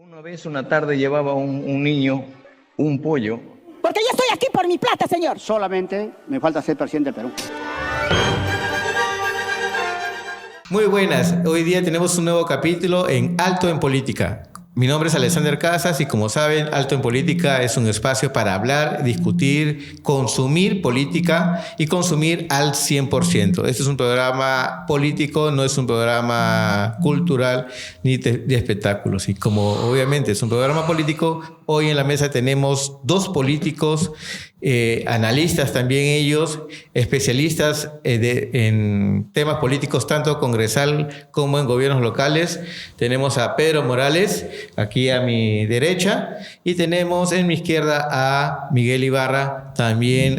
Una vez, una tarde, llevaba un niño un pollo. Porque yo estoy aquí por mi plata, señor. Solamente me falta ser presidente del Perú. Muy buenas, hoy día tenemos un nuevo capítulo en Alto en Política. Mi nombre es Alexander Casas y como saben, Alto en Política es un espacio para hablar, discutir, consumir política y consumir al 100%. Este es un programa político, no es un programa cultural ni de espectáculos. Y como obviamente es un programa político, hoy en la mesa tenemos dos políticos, analistas también ellos, especialistas en temas políticos, tanto congresal como en gobiernos locales. Tenemos a Pedro Morales, aquí a mi derecha, y tenemos en mi izquierda a Miguel Ibarra, también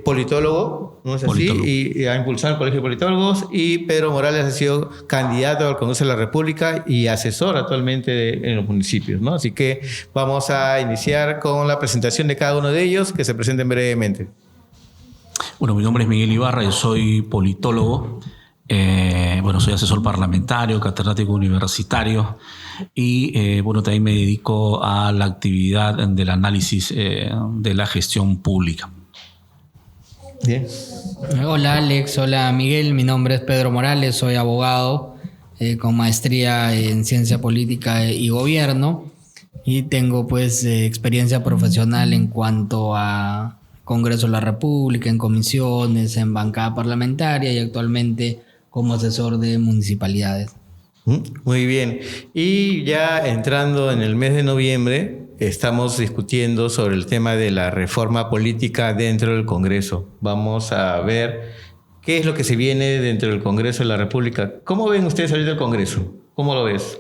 politólogo, ¿no es así? Politólogo. Y ha impulsado el Colegio de Politólogos, y Pedro Morales ha sido candidato al Congreso de la República y asesor actualmente en los municipios, ¿no? Así que vamos a iniciar con la presentación de cada uno de ellos, que se presenten brevemente. Bueno, mi nombre es Miguel Ibarra, yo soy politólogo, soy asesor parlamentario, catedrático universitario y también me dedico a la actividad del análisis de la gestión pública. Bien. Hola Alex, hola Miguel, mi nombre es Pedro Morales, soy abogado con maestría en ciencia política y gobierno y tengo experiencia profesional en cuanto a Congreso de la República, en comisiones, en bancada parlamentaria y actualmente como asesor de municipalidades. Muy bien. Y ya entrando en el mes de noviembre, estamos discutiendo sobre el tema de la reforma política dentro del Congreso. Vamos a ver qué es lo que se viene dentro del Congreso de la República. ¿Cómo ven ustedes ahorita el Congreso? ¿Cómo lo ves?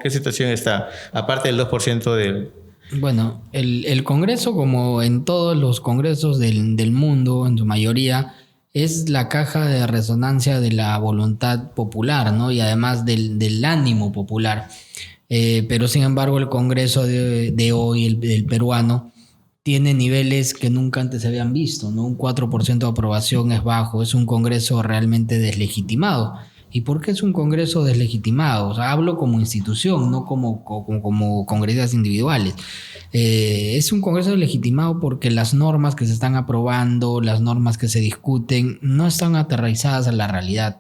¿Qué situación está? Aparte del 2% del... Bueno, el Congreso, como en todos los congresos del mundo, en su mayoría, es la caja de resonancia de la voluntad popular, ¿no? Y además del ánimo popular. Pero sin embargo el Congreso de hoy, el peruano, tiene niveles que nunca antes se habían visto, ¿no? Un 4% de aprobación es bajo, es un Congreso realmente deslegitimado. ¿Y por qué es un Congreso deslegitimado? O sea, hablo como institución, no como congresistas individuales. Es un Congreso deslegitimado porque las normas que se están aprobando, las normas que se discuten, no están aterrizadas a la realidad.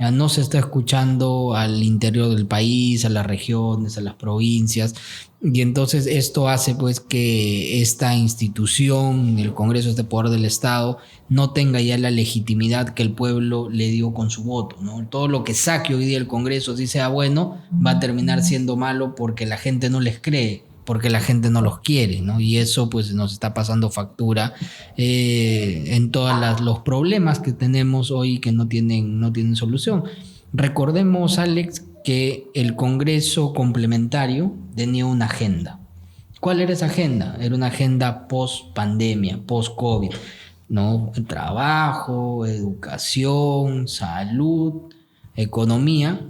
No se está escuchando al interior del país, a las regiones, a las provincias, y entonces esto hace que esta institución, el Congreso, este poder del Estado, no tenga ya la legitimidad que el pueblo le dio con su voto, ¿no? Todo lo que saque hoy día el Congreso, si sea bueno, va a terminar siendo malo porque la gente no les cree, porque la gente no los quiere, ¿no? Y eso nos está pasando factura en todos los problemas que tenemos hoy que no tienen solución. Recordemos, Alex, que el Congreso complementario tenía una agenda. ¿Cuál era esa agenda? Era una agenda post-pandemia, post-COVID, ¿no? Trabajo, educación, salud, economía.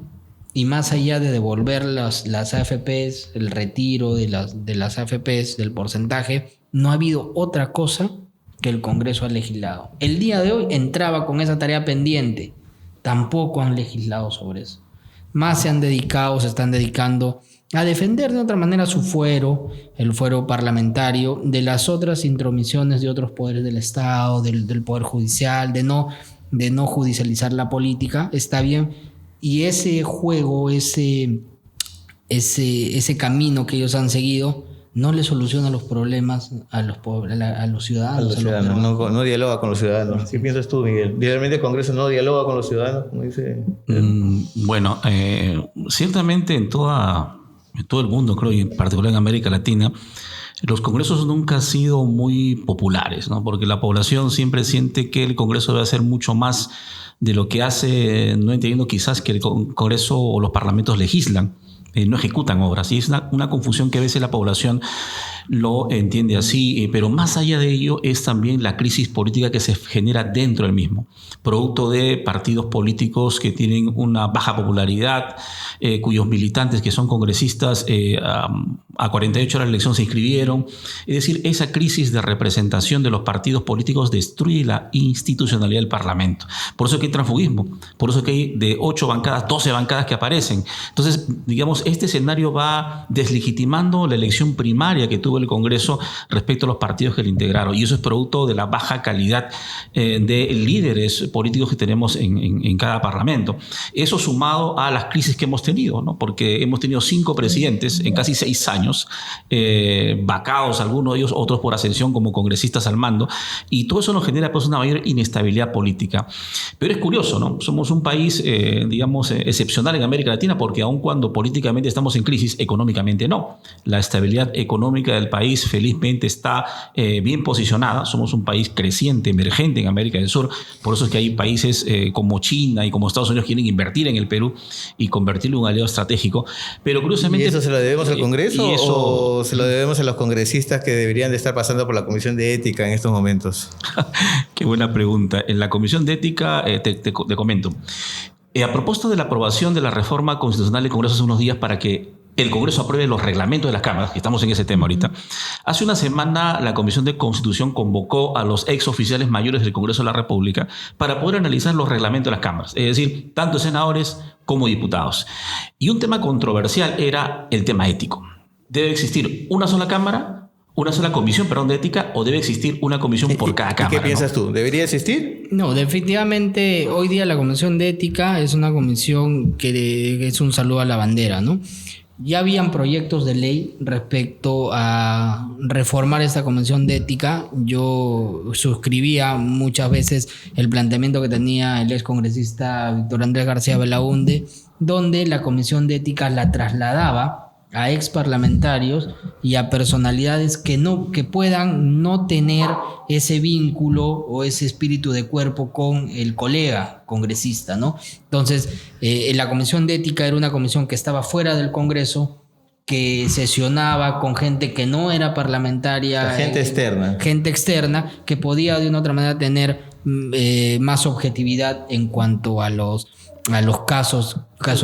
Y más allá de devolver las AFPs, el retiro de las AFPs, del porcentaje, no ha habido otra cosa que el Congreso ha legislado. El día de hoy entraba con esa tarea pendiente. Tampoco han legislado sobre eso. Más se están dedicando a defender de otra manera su fuero, el fuero parlamentario, de las otras intromisiones de otros poderes del Estado, del Poder Judicial, de no judicializar la política. Está bien. Y ese juego, ese camino que ellos han seguido, no le soluciona los problemas a los ciudadanos. No dialoga con los ciudadanos. ¿Qué piensas tú, Miguel? ¿Realmente el Congreso no dialoga con los ciudadanos? Como dice... Ciertamente en todo el mundo, creo, y en particular en América Latina, los congresos nunca han sido muy populares, ¿no? Porque la población siempre siente que el Congreso debe hacer mucho más de lo que hace, no entendiendo quizás que el Congreso o los parlamentos legislan, no ejecutan obras. Y es una confusión que a veces la población lo entiende así, pero más allá de ello es también la crisis política que se genera dentro del mismo, producto de partidos políticos que tienen una baja popularidad, cuyos militantes que son congresistas a 48 horas de la elección se inscribieron. Es decir, esa crisis de representación de los partidos políticos destruye la institucionalidad del Parlamento. Por eso que hay transfugismo, por eso que hay de 8 bancadas, 12 bancadas que aparecen. Entonces, digamos, este escenario va deslegitimando la elección primaria que tuvo el Congreso respecto a los partidos que lo integraron, y eso es producto de la baja calidad de líderes políticos que tenemos en cada parlamento. Eso sumado a las crisis que hemos tenido, ¿no? Porque hemos tenido 5 presidentes en casi 6 años, vacados algunos de ellos, otros por ascensión como congresistas al mando, y todo eso nos genera pues una mayor inestabilidad política. Pero es curioso, ¿no? Somos un país, digamos, excepcional en América Latina, porque aun cuando políticamente estamos en crisis, económicamente no. La estabilidad económica del país felizmente está bien posicionada. Somos un país creciente, emergente en América del Sur. Por eso es que hay países como China y como Estados Unidos quieren invertir en el Perú y convertirlo en un aliado estratégico. Pero curiosamente... ¿Y eso se lo debemos al Congreso o se lo debemos a los congresistas que deberían de estar pasando por la Comisión de Ética en estos momentos? Qué buena pregunta. En la Comisión de Ética, te comento. A propósito de la aprobación de la reforma constitucional del Congreso hace unos días para que el Congreso apruebe los reglamentos de las cámaras, que estamos en ese tema ahorita. Hace una semana la Comisión de Constitución convocó a los ex oficiales mayores del Congreso de la República para poder analizar los reglamentos de las cámaras, es decir, tanto senadores como diputados. Y un tema controversial era el tema ético. ¿Debe existir una sola cámara, una sola comisión, de ética, o debe existir una comisión por cada cámara? ¿Qué piensas tú? ¿Debería existir? No, definitivamente hoy día la Comisión de Ética es una comisión que es un saludo a la bandera, ¿no? Ya habían proyectos de ley respecto a reformar esta Comisión de Ética. Yo suscribía muchas veces el planteamiento que tenía el excongresista Víctor Andrés García Belaúnde, donde la Comisión de Ética la trasladaba a ex parlamentarios y a personalidades que puedan no tener ese vínculo o ese espíritu de cuerpo con el colega congresista, ¿no? Entonces, la Comisión de Ética era una comisión que estaba fuera del Congreso, que sesionaba con gente que no era parlamentaria, gente externa, que podía de una otra manera tener más objetividad en cuanto a los casos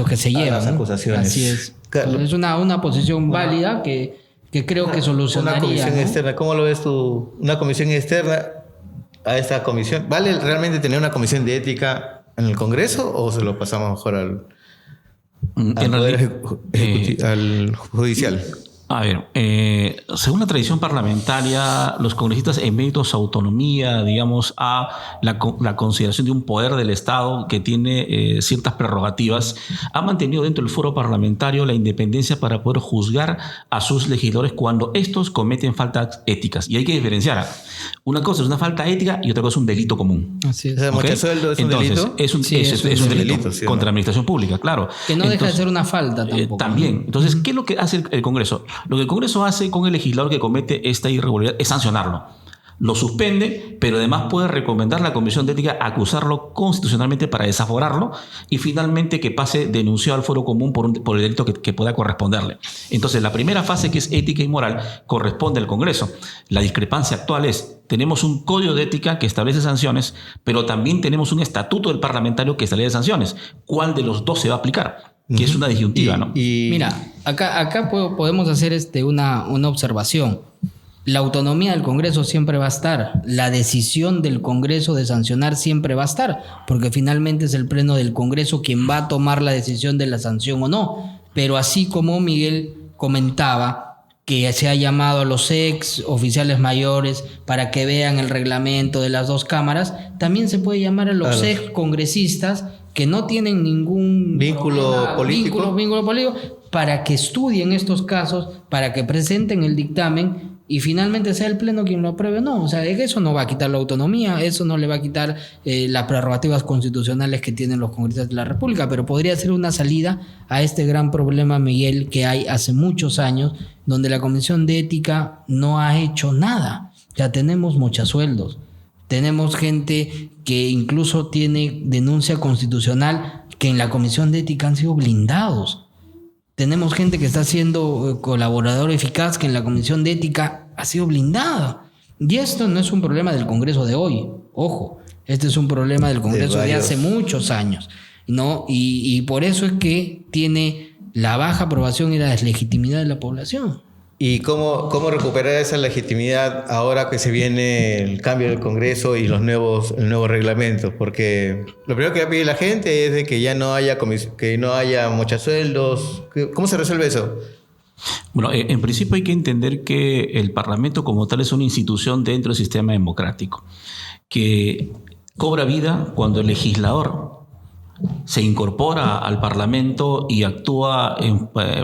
que se llevan, las acusaciones. Así es. Es una posición válida que creo que solucionaría. Una comisión, ¿no?, externa. ¿Cómo lo ves tú? Una comisión externa a esta comisión. ¿Vale realmente tener una comisión de ética en el Congreso o se lo pasamos mejor al al judicial? A ver, según la tradición parlamentaria, los congresistas, en medio de su autonomía, digamos, a la consideración de un poder del Estado que tiene ciertas prerrogativas, han mantenido dentro del foro parlamentario la independencia para poder juzgar a sus legisladores cuando estos cometen faltas éticas. Y hay que diferenciar. Una cosa es una falta ética y otra cosa es un delito común. Así es. O sea, ¿mucho sueldo es un delito? Es un delito ¿sí, contra la administración pública, claro. Que no deja de ser una falta tampoco. También. Entonces, ¿qué es lo que hace el Congreso? Lo que el Congreso hace con el legislador que comete esta irregularidad es sancionarlo. Lo suspende, pero además puede recomendar a la Comisión de Ética acusarlo constitucionalmente para desaforarlo y finalmente que pase denunciado al foro común por el delito que pueda corresponderle. Entonces, la primera fase, que es ética y moral, corresponde al Congreso. La discrepancia actual es: tenemos un código de ética que establece sanciones, pero también tenemos un estatuto del parlamentario que establece sanciones. ¿Cuál de los dos se va a aplicar? Que es una disyuntiva, ¿no? Mira, acá podemos hacer una observación. La autonomía del Congreso siempre va a estar. La decisión del Congreso de sancionar siempre va a estar, porque finalmente es el pleno del Congreso quien va a tomar la decisión de la sanción o no. Pero así como Miguel comentaba que se ha llamado a los ex oficiales mayores para que vean el reglamento de las dos cámaras, también se puede llamar a los ex congresistas que no tienen ningún vínculo político para que estudien estos casos, para que presenten el dictamen y finalmente sea el pleno quien lo apruebe. No, o sea, eso no va a quitar la autonomía, eso no le va a quitar las prerrogativas constitucionales que tienen los congresistas de la República, pero podría ser una salida a este gran problema, Miguel, que hay hace muchos años, donde la Comisión de Ética no ha hecho nada. Ya tenemos mochasueldos, tenemos gente que incluso tiene denuncia constitucional que en la Comisión de Ética han sido blindados. Tenemos gente que está siendo colaborador eficaz, que en la Comisión de Ética ha sido blindada. Y esto no es un problema del Congreso de hoy. Ojo, este es un problema del Congreso de hace muchos años, ¿no? Y por eso es que tiene la baja aprobación y la deslegitimidad de la población. ¿Y cómo recuperar esa legitimidad ahora que se viene el cambio del Congreso y el nuevo reglamento? Porque lo primero que va a pedir la gente es de que ya no haya mochasueldos. ¿Cómo se resuelve eso? Bueno, en principio hay que entender que el Parlamento como tal es una institución dentro del sistema democrático que cobra vida cuando el legislador se incorpora al Parlamento y actúa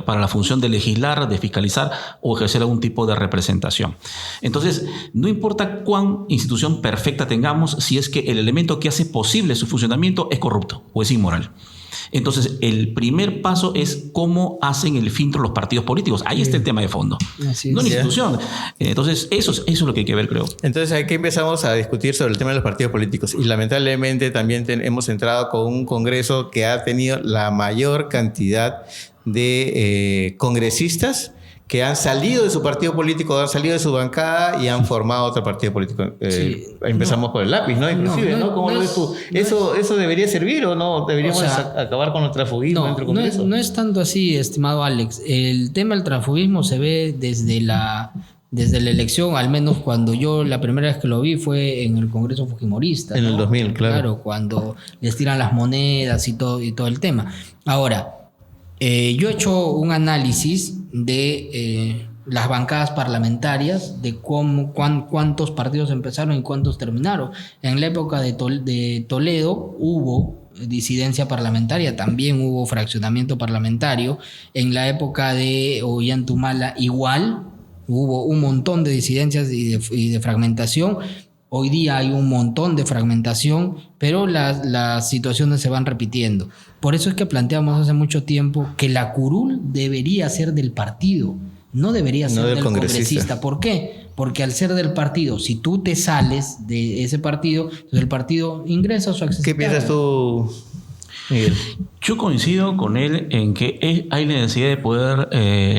para la función de legislar, de fiscalizar o ejercer algún tipo de representación. Entonces, no importa cuán institución perfecta tengamos, si es que el elemento que hace posible su funcionamiento es corrupto o es inmoral. Entonces, el primer paso es cómo hacen el filtro los partidos políticos. Ahí está el tema de fondo. Así no es. la institución. Entonces, eso es lo que hay que ver, creo. Entonces, aquí empezamos a discutir sobre el tema de los partidos políticos. Y lamentablemente también hemos entrado con un Congreso que ha tenido la mayor cantidad de congresistas que han salido de su partido político, han salido de su bancada y han formado otro partido político. Empezamos por el lápiz, ¿no? Inclusive, ¿no? ¿Cómo lo ves tú? ¿Eso debería servir o no? ¿Deberíamos acabar con el transfugismo dentro del Congreso? No es tanto así, estimado Alex. El tema del transfugismo se ve desde la elección, al menos cuando yo la primera vez que lo vi fue en el Congreso Fujimorista. En el 2000, claro. Claro, cuando les tiran las monedas y todo el tema. Ahora, yo he hecho un análisis de las bancadas parlamentarias, de cuántos partidos empezaron y cuántos terminaron. En la época de Toledo hubo disidencia parlamentaria, también hubo fraccionamiento parlamentario. En la época de Ollantumala igual hubo un montón de disidencias y de fragmentación. Hoy día hay un montón de fragmentación, pero las situaciones se van repitiendo. Por eso es que planteamos hace mucho tiempo que la curul debería ser del partido, no debería ser del congresista. ¿Por qué? Porque al ser del partido, si tú te sales de ese partido, entonces el partido ingresa a su acceso. ¿Qué piensas tú, Miguel? Yo coincido con él en que hay la necesidad de poder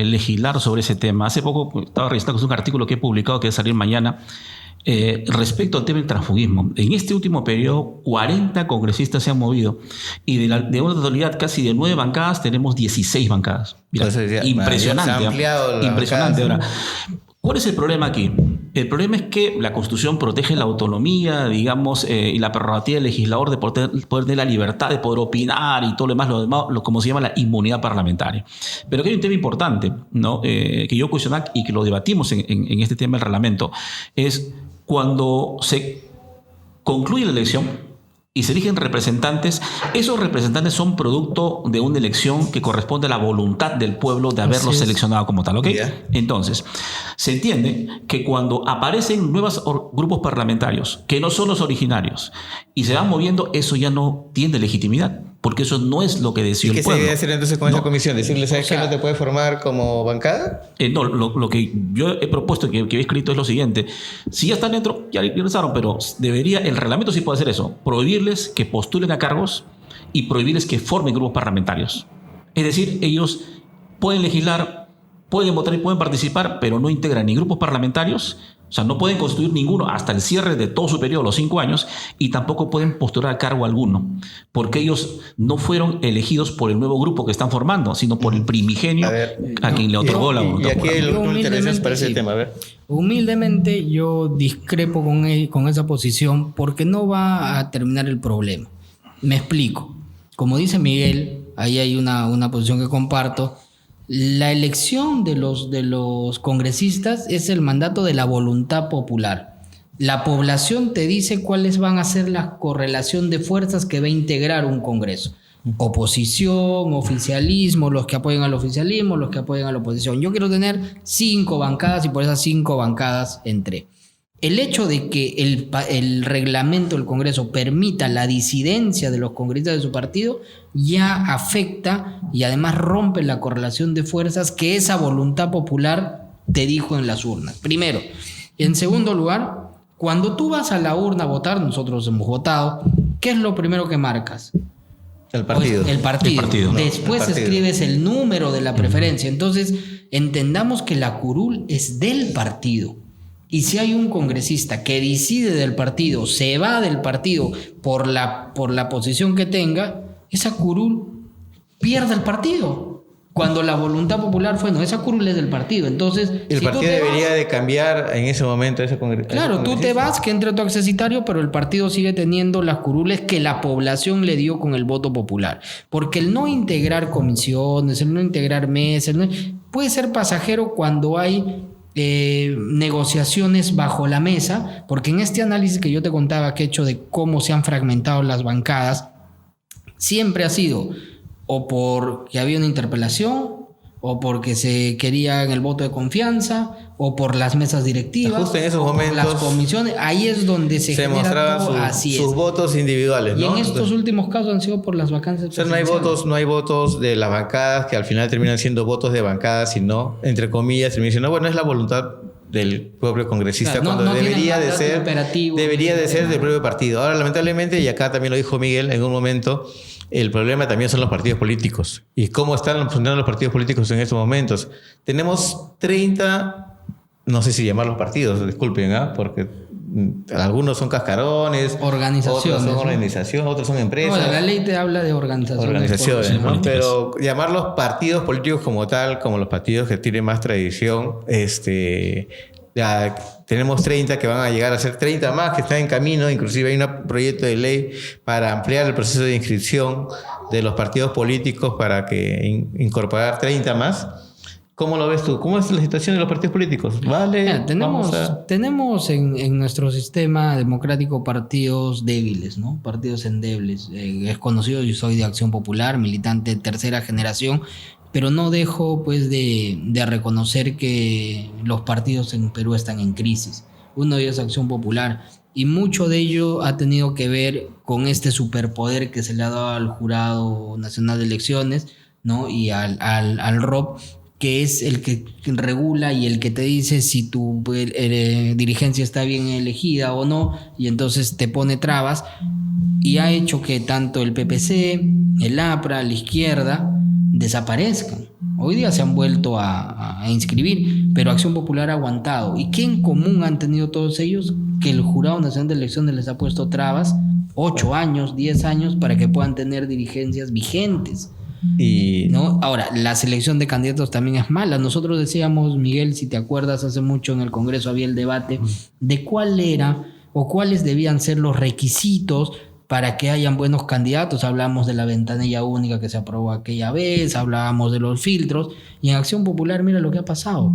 legislar sobre ese tema. Hace poco estaba revisando un artículo que he publicado que va a salir mañana. Respecto al tema del transfugismo, en este último periodo 40 congresistas se han movido y de una totalidad casi de 9 bancadas tenemos 16 bancadas. Mira, entonces, impresionante. Impresionante. Ahora, ¿cuál es el problema aquí? El problema es que la Constitución protege la autonomía, digamos, y la prerrogativa del legislador de poder tener la libertad de poder opinar y todo lo demás, como se llama la inmunidad parlamentaria. Pero aquí hay un tema importante, ¿no? Que yo cuestioné y que lo debatimos en este tema del reglamento, es cuando se concluye la elección y se eligen representantes, esos representantes son producto de una elección que corresponde a la voluntad del pueblo de haberlos seleccionado como tal, ¿ok? Yeah. Entonces, se entiende que cuando aparecen nuevos grupos parlamentarios que no son los originarios y se van moviendo, eso ya no tiene legitimidad, porque eso no es lo que decidió el pueblo. ¿Qué se debe hacer entonces con esa comisión? ¿Decirle, sabes que no te puedes formar como bancada? No, lo que yo he propuesto, que he escrito, es lo siguiente. Si ya están dentro, ya ingresaron, pero el reglamento sí puede hacer eso, prohibirles que postulen a cargos y prohibirles que formen grupos parlamentarios. Es decir, ellos pueden legislar, pueden votar y pueden participar, pero no integran ni grupos parlamentarios, o sea, no pueden constituir ninguno hasta el cierre de todo su periodo, los 5 años, y tampoco pueden postular a cargo alguno, porque ellos no fueron elegidos por el nuevo grupo que están formando, sino por el primigenio a quien le otorgó la voluntad. Y aquí hay un interés para ese tema, a ver. Humildemente yo discrepo con esa posición porque no va a terminar el problema. Me explico. Como dice Miguel, ahí hay una posición que comparto. La elección de los congresistas es el mandato de la voluntad popular. La población te dice cuáles van a ser la correlación de fuerzas que va a integrar un Congreso. Oposición, oficialismo, los que apoyan al oficialismo, los que apoyan a la oposición. Yo quiero tener 5 bancadas y por esas 5 bancadas entré. El hecho de que el reglamento del Congreso permita la disidencia de los congresistas de su partido ya afecta y además rompe la correlación de fuerzas que esa voluntad popular te dijo en las urnas. Primero. En segundo lugar, cuando tú vas a la urna a votar, nosotros hemos votado, ¿qué es lo primero que marcas? El partido. El partido. El partido. Después El partido. escribes el número de la preferencia. Entonces, entendamos que la curul es del partido. Y si hay un congresista que decide del partido, se va del partido por la posición que tenga, esa curul pierde el partido. Cuando la voluntad popular fue, no, esa curul es del partido. Entonces, El si partido tú te debería vas, de cambiar en ese momento ese claro, tú te vas, que entre tu accesitario, pero el partido sigue teniendo las curules que la población le dio con el voto popular. Porque el no integrar comisiones, el no integrar mesas, puede ser pasajero cuando hay negociaciones bajo la mesa, porque en este análisis que yo te contaba que he hecho de cómo se han fragmentado las bancadas, siempre ha sido o porque había una interpelación, o porque se quería el voto de confianza, o por las mesas directivas, justo en esos o por momentos las comisiones. Ahí es donde se genera mostraban todo. Así sus es. votos individuales, Y ¿no? en estos Entonces, últimos casos han sido por las vacancias. o sea, no hay votos de las bancadas que al final terminan siendo votos de bancadas, sino, entre comillas, terminan diciendo, bueno, es la voluntad del propio congresista, Claro, cuando no debería tienen de mandato ser imperativo, debería de ser tema. del propio partido. Ahora, lamentablemente, y acá también lo dijo Miguel en un momento, el problema también son los partidos políticos y cómo están funcionando los partidos políticos en estos momentos. Tenemos 30, no sé si llamarlos partidos, disculpen, porque algunos son cascarones, Organizaciones, otros son ¿no? organizaciones, otros son empresas. Bueno, la ley te habla de organizaciones. ¿no? políticas. Pero llamarlos partidos políticos como tal, como los partidos que tienen más tradición, ya tenemos 30 que van a llegar a ser 30 más que están en camino. Inclusive hay un proyecto de ley para ampliar el proceso de inscripción de los partidos políticos para que incorporar 30 más. ¿Cómo lo ves tú? ¿Cómo es la situación de los partidos políticos? ¿Vale? Mira, Vamos a- tenemos en nuestro sistema democrático partidos débiles, ¿no? Partidos endebles. Es conocido, yo soy de Acción Popular, militante de tercera generación, pero no dejo pues de reconocer que los partidos en Perú están en crisis. Uno de ellos es Acción Popular, y mucho de ello ha tenido que ver con este superpoder que se le ha dado al Jurado Nacional de Elecciones, ¿no? Y al ROP, que es el que regula y el que te dice si tu dirigencia está bien elegida o no, y entonces te pone trabas, y ha hecho que tanto el PPC, el APRA, la izquierda, desaparezcan. Hoy día se han vuelto a inscribir, pero Acción Popular ha aguantado. ¿Y qué en común han tenido todos ellos? Que el Jurado Nacional de Elecciones les ha puesto trabas, 8 años, 10 años, para que puedan tener dirigencias vigentes. Y ¿No? Ahora, la selección de candidatos también es mala. Nosotros decíamos, Miguel, si te acuerdas, hace mucho en el Congreso había el debate de cuál era o cuáles debían ser los requisitos para que hayan buenos candidatos. Hablábamos de la ventanilla única que se aprobó aquella vez, hablábamos de los filtros, y en Acción Popular mira lo que ha pasado.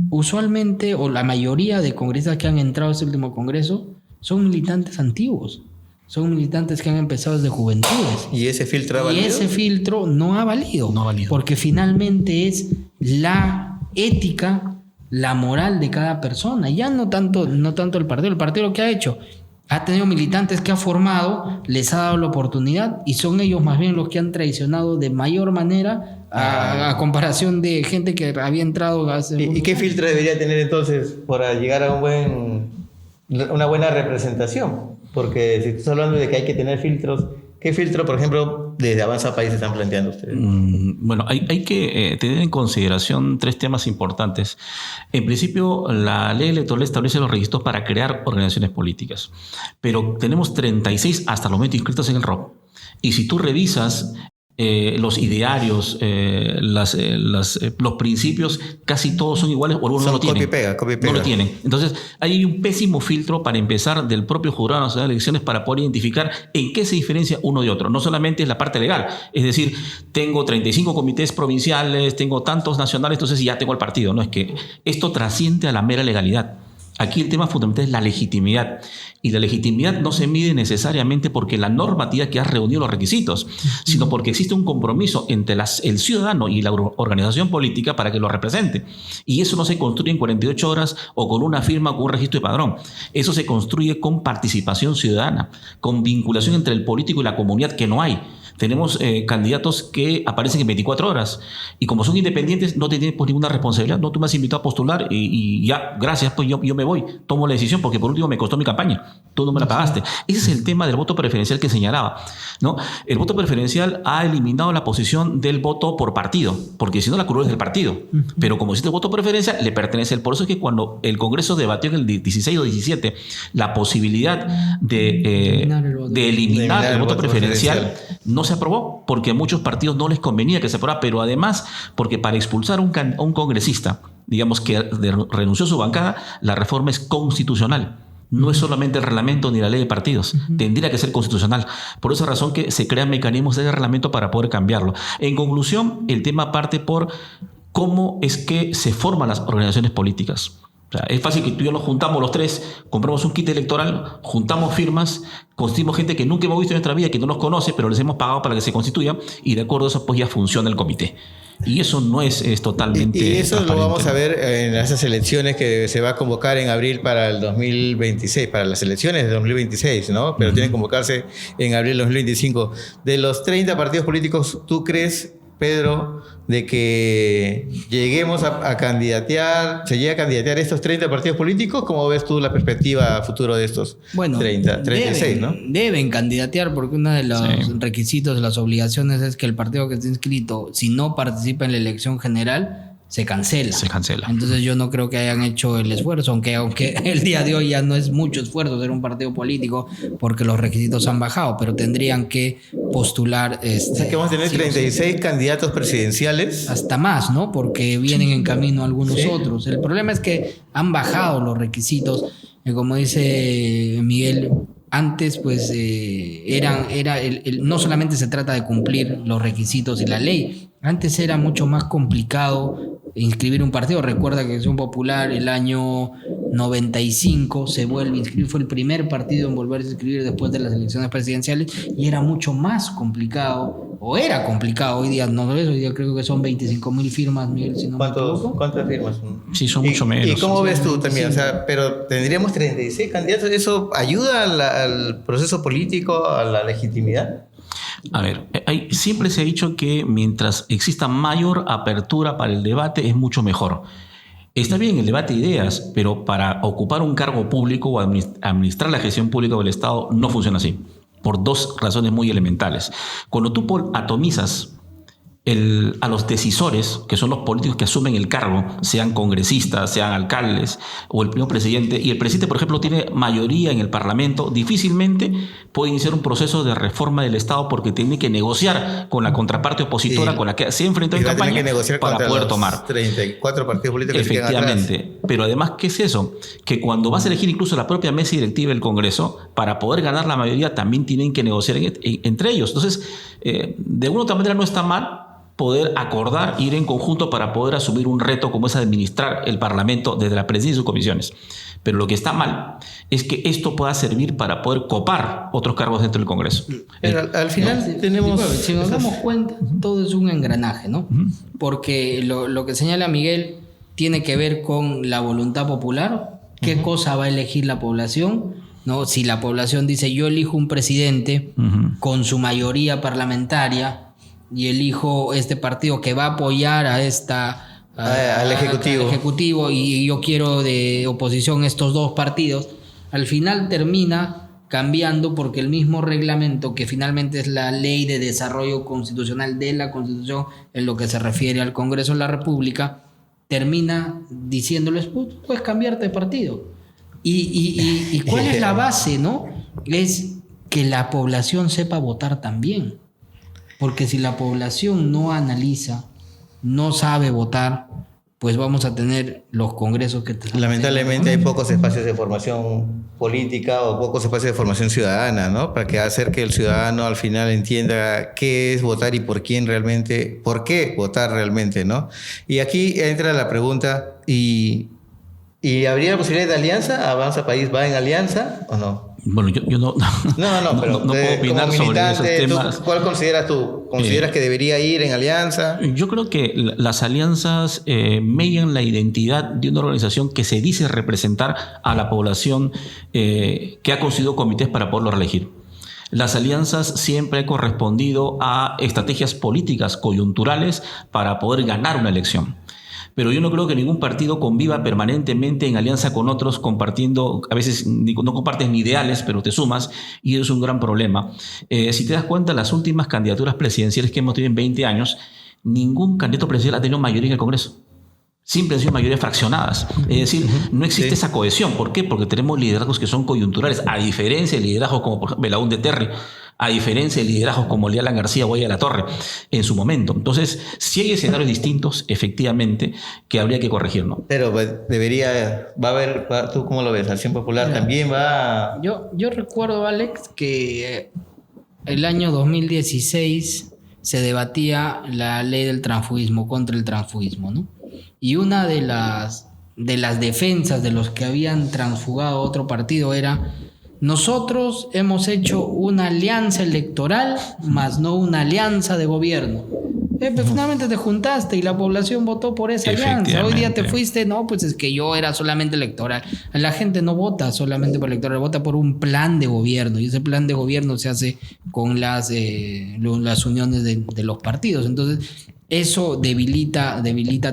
Usualmente, o la mayoría de congresistas que han entrado a este último congreso son militantes antiguos. Son militantes que han empezado desde juventudes. ¿Y ese filtro ha Y valido? ese filtro no ha valido. No ha valido. Porque finalmente es la ética, la moral de cada persona. Ya no tanto el partido. El partido lo que ha hecho, ha tenido militantes que ha formado, les ha dado la oportunidad, y son ellos más bien los que han traicionado de mayor manera a comparación de gente que había entrado hace... ¿Y qué filtro debería tener entonces para llegar a una buena representación? Porque si estás hablando de que hay que tener filtros, ¿qué filtro, por ejemplo, desde Avanza País están planteando ustedes? Bueno, hay que tener en consideración 3 temas importantes. En principio, la ley electoral establece los requisitos para crear organizaciones políticas, pero tenemos 36 hasta el momento inscritos en el ROP. Y si tú revisas los idearios, los principios, casi todos son iguales o algunos no lo tienen. Copy pega. No lo tienen. Entonces, hay un pésimo filtro para empezar del propio Jurado Nacional de Elecciones para poder identificar en qué se diferencia uno de otro. No solamente es la parte legal, es decir, tengo 35 comités provinciales, tengo tantos nacionales, entonces ya tengo el partido. No, es que esto trasciende a la mera legalidad. Aquí el tema fundamental es la legitimidad. Y la legitimidad no se mide necesariamente porque la normativa que ha reunido los requisitos, sino porque existe un compromiso entre el ciudadano y la organización política para que lo represente. Y eso no se construye en 48 horas o con una firma o con un registro de padrón. Eso se construye con participación ciudadana, con vinculación entre el político y la comunidad, que no hay. Tenemos candidatos que aparecen en 24 horas y como son independientes no tienen pues ninguna responsabilidad. No, tú me has invitado a postular y ya, gracias, pues yo me voy, tomo la decisión porque por último me costó mi campaña, tú no me la pagaste. Ese es el tema del voto preferencial que señalaba, ¿no? El voto preferencial ha eliminado la posición del voto por partido, porque si no la curva es del partido, pero como existe el voto preferencial le pertenece a él. Por eso es que cuando el Congreso debatió en el 16 o 17 la posibilidad de eliminar el voto preferencial, no se aprobó porque a muchos partidos no les convenía que se aprobara, pero además porque para expulsar a un congresista, digamos que renunció a su bancada, la reforma es constitucional. No es solamente el reglamento ni la ley de partidos. Tendría que ser constitucional. Por esa razón que se crean mecanismos de reglamento para poder cambiarlo. En conclusión, el tema parte por cómo es que se forman las organizaciones políticas. O sea, es fácil que tú y yo nos juntamos los tres, compramos un kit electoral, juntamos firmas, constituimos gente que nunca hemos visto en nuestra vida, que no nos conoce, pero les hemos pagado para que se constituya y de acuerdo a eso pues ya funciona el comité. Y eso no es totalmente... Y eso lo vamos a ver en esas elecciones que se va a convocar en abril para el 2026, para las elecciones de 2026, ¿no? Pero tienen que convocarse en abril de 2025. De los 30 partidos políticos, ¿tú crees, Pedro, de que lleguemos a candidatear, se llegue a candidatear estos 30 partidos políticos? ¿Cómo ves tú la perspectiva a futuro de estos 36, ¿no? Deben candidatear porque uno de los requisitos, de las obligaciones es que el partido que esté inscrito, si no participa en la elección general, se cancela. Se cancela. Entonces yo no creo que hayan hecho el esfuerzo, aunque el día de hoy ya no es mucho esfuerzo ser un partido político porque los requisitos han bajado, pero tendrían que postular... o sea que vamos a tener 36 candidatos presidenciales. Hasta más, ¿no? Porque vienen en camino algunos otros. El problema es que han bajado los requisitos. Como dice Miguel, antes pues no solamente se trata de cumplir los requisitos y la ley. Antes era mucho más complicado inscribir un partido. Recuerda que Acción Popular el año 95 se vuelve a inscribir, fue el primer partido en volverse a inscribir después de las elecciones presidenciales y era mucho más complicado, o era complicado. Hoy día no es, hoy día creo que son 25,000 firmas, Miguel, si no me equivoco. ¿Cuántas firmas? Sí, son mucho menos. ¿Y cómo ves tú también? O sea, pero tendríamos 36 candidatos, ¿eso ayuda al proceso político, a la legitimidad? A ver, siempre se ha dicho que mientras exista mayor apertura para el debate es mucho mejor. Está bien el debate de ideas, pero para ocupar un cargo público o administrar la gestión pública del Estado no funciona así, por dos razones muy elementales. Cuando tú atomizas a los decisores, que son los políticos que asumen el cargo, sean congresistas, sean alcaldes o el primer presidente, y el presidente, por ejemplo, tiene mayoría en el Parlamento, difícilmente puede iniciar un proceso de reforma del Estado porque tiene que negociar con la contraparte opositora con la que se enfrentó en campaña para poder tomar 34 partidos políticos. Efectivamente, pero además, ¿qué es eso? Que cuando vas a elegir incluso la propia mesa directiva del Congreso, para poder ganar la mayoría también tienen que negociar entre ellos. Entonces, de alguna u otra manera no está mal poder acordar, ir en conjunto para poder asumir un reto como es administrar el Parlamento desde la presidencia y sus comisiones. Pero lo que está mal es que esto pueda servir para poder copar otros cargos dentro del Congreso. Pero al final tenemos... Si nos damos cuenta, todo es un engranaje, ¿no? Porque lo que señala Miguel tiene que ver con la voluntad popular, qué cosa va a elegir la población, ¿no? Si la población dice yo elijo un presidente con su mayoría parlamentaria y elijo este partido que va a apoyar a al Ejecutivo y yo quiero de oposición estos dos partidos, al final termina cambiando porque el mismo reglamento, que finalmente es la ley de desarrollo constitucional de la Constitución en lo que se refiere al Congreso de la República, termina diciéndoles, puedes cambiarte de partido. ¿Y cuál es la base, no? Es que la población sepa votar también. Porque si la población no analiza, no sabe votar, pues vamos a tener los congresos que... Lamentablemente hay pocos espacios de formación política o pocos espacios de formación ciudadana, ¿no? Para que hacer que el ciudadano al final entienda qué es votar y por qué votar realmente, ¿no? Y aquí entra la pregunta, ¿y habría la posibilidad de alianza? ¿Avanza País va en alianza o no? Bueno, yo no pero no puedo opinar sobre esos temas. ¿Cuál consideras tú? ¿Consideras que debería ir en alianza? Yo creo que las alianzas median la identidad de una organización que se dice representar a la población que ha constituido comités para poderlo reelegir. Las alianzas siempre han correspondido a estrategias políticas coyunturales para poder ganar una elección. Pero yo no creo que ningún partido conviva permanentemente en alianza con otros, compartiendo, a veces no compartes ni ideales, pero te sumas, y eso es un gran problema. Si te das cuenta, las últimas candidaturas presidenciales que hemos tenido en 20 años, ningún candidato presidencial ha tenido mayoría en el Congreso. Siempre han sido mayorías fraccionadas. Es decir, no existe esa cohesión. ¿Por qué? Porque tenemos liderazgos que son coyunturales, a diferencia de liderazgos como, por ejemplo, Belaúnde Terry, a diferencia de liderazgos como Alan García Guaya de la Torre en su momento. Entonces, sí hay escenarios distintos, efectivamente, que habría que corregir, ¿no? Pero va a haber, ¿tú cómo lo ves? Acción Popular también va... Yo recuerdo, Alex, que el año 2016 se debatía la ley del transfugismo, contra el transfugismo, ¿no? Y una de las defensas de los que habían transfugado a otro partido era: nosotros hemos hecho una alianza electoral, más no una alianza de gobierno. Pues finalmente te juntaste y la población votó por esa alianza. Hoy día te fuiste, no, pues es que yo era solamente electoral. La gente no vota solamente por electoral, vota por un plan de gobierno, y ese plan de gobierno se hace con las uniones de los partidos. Entonces, eso debilita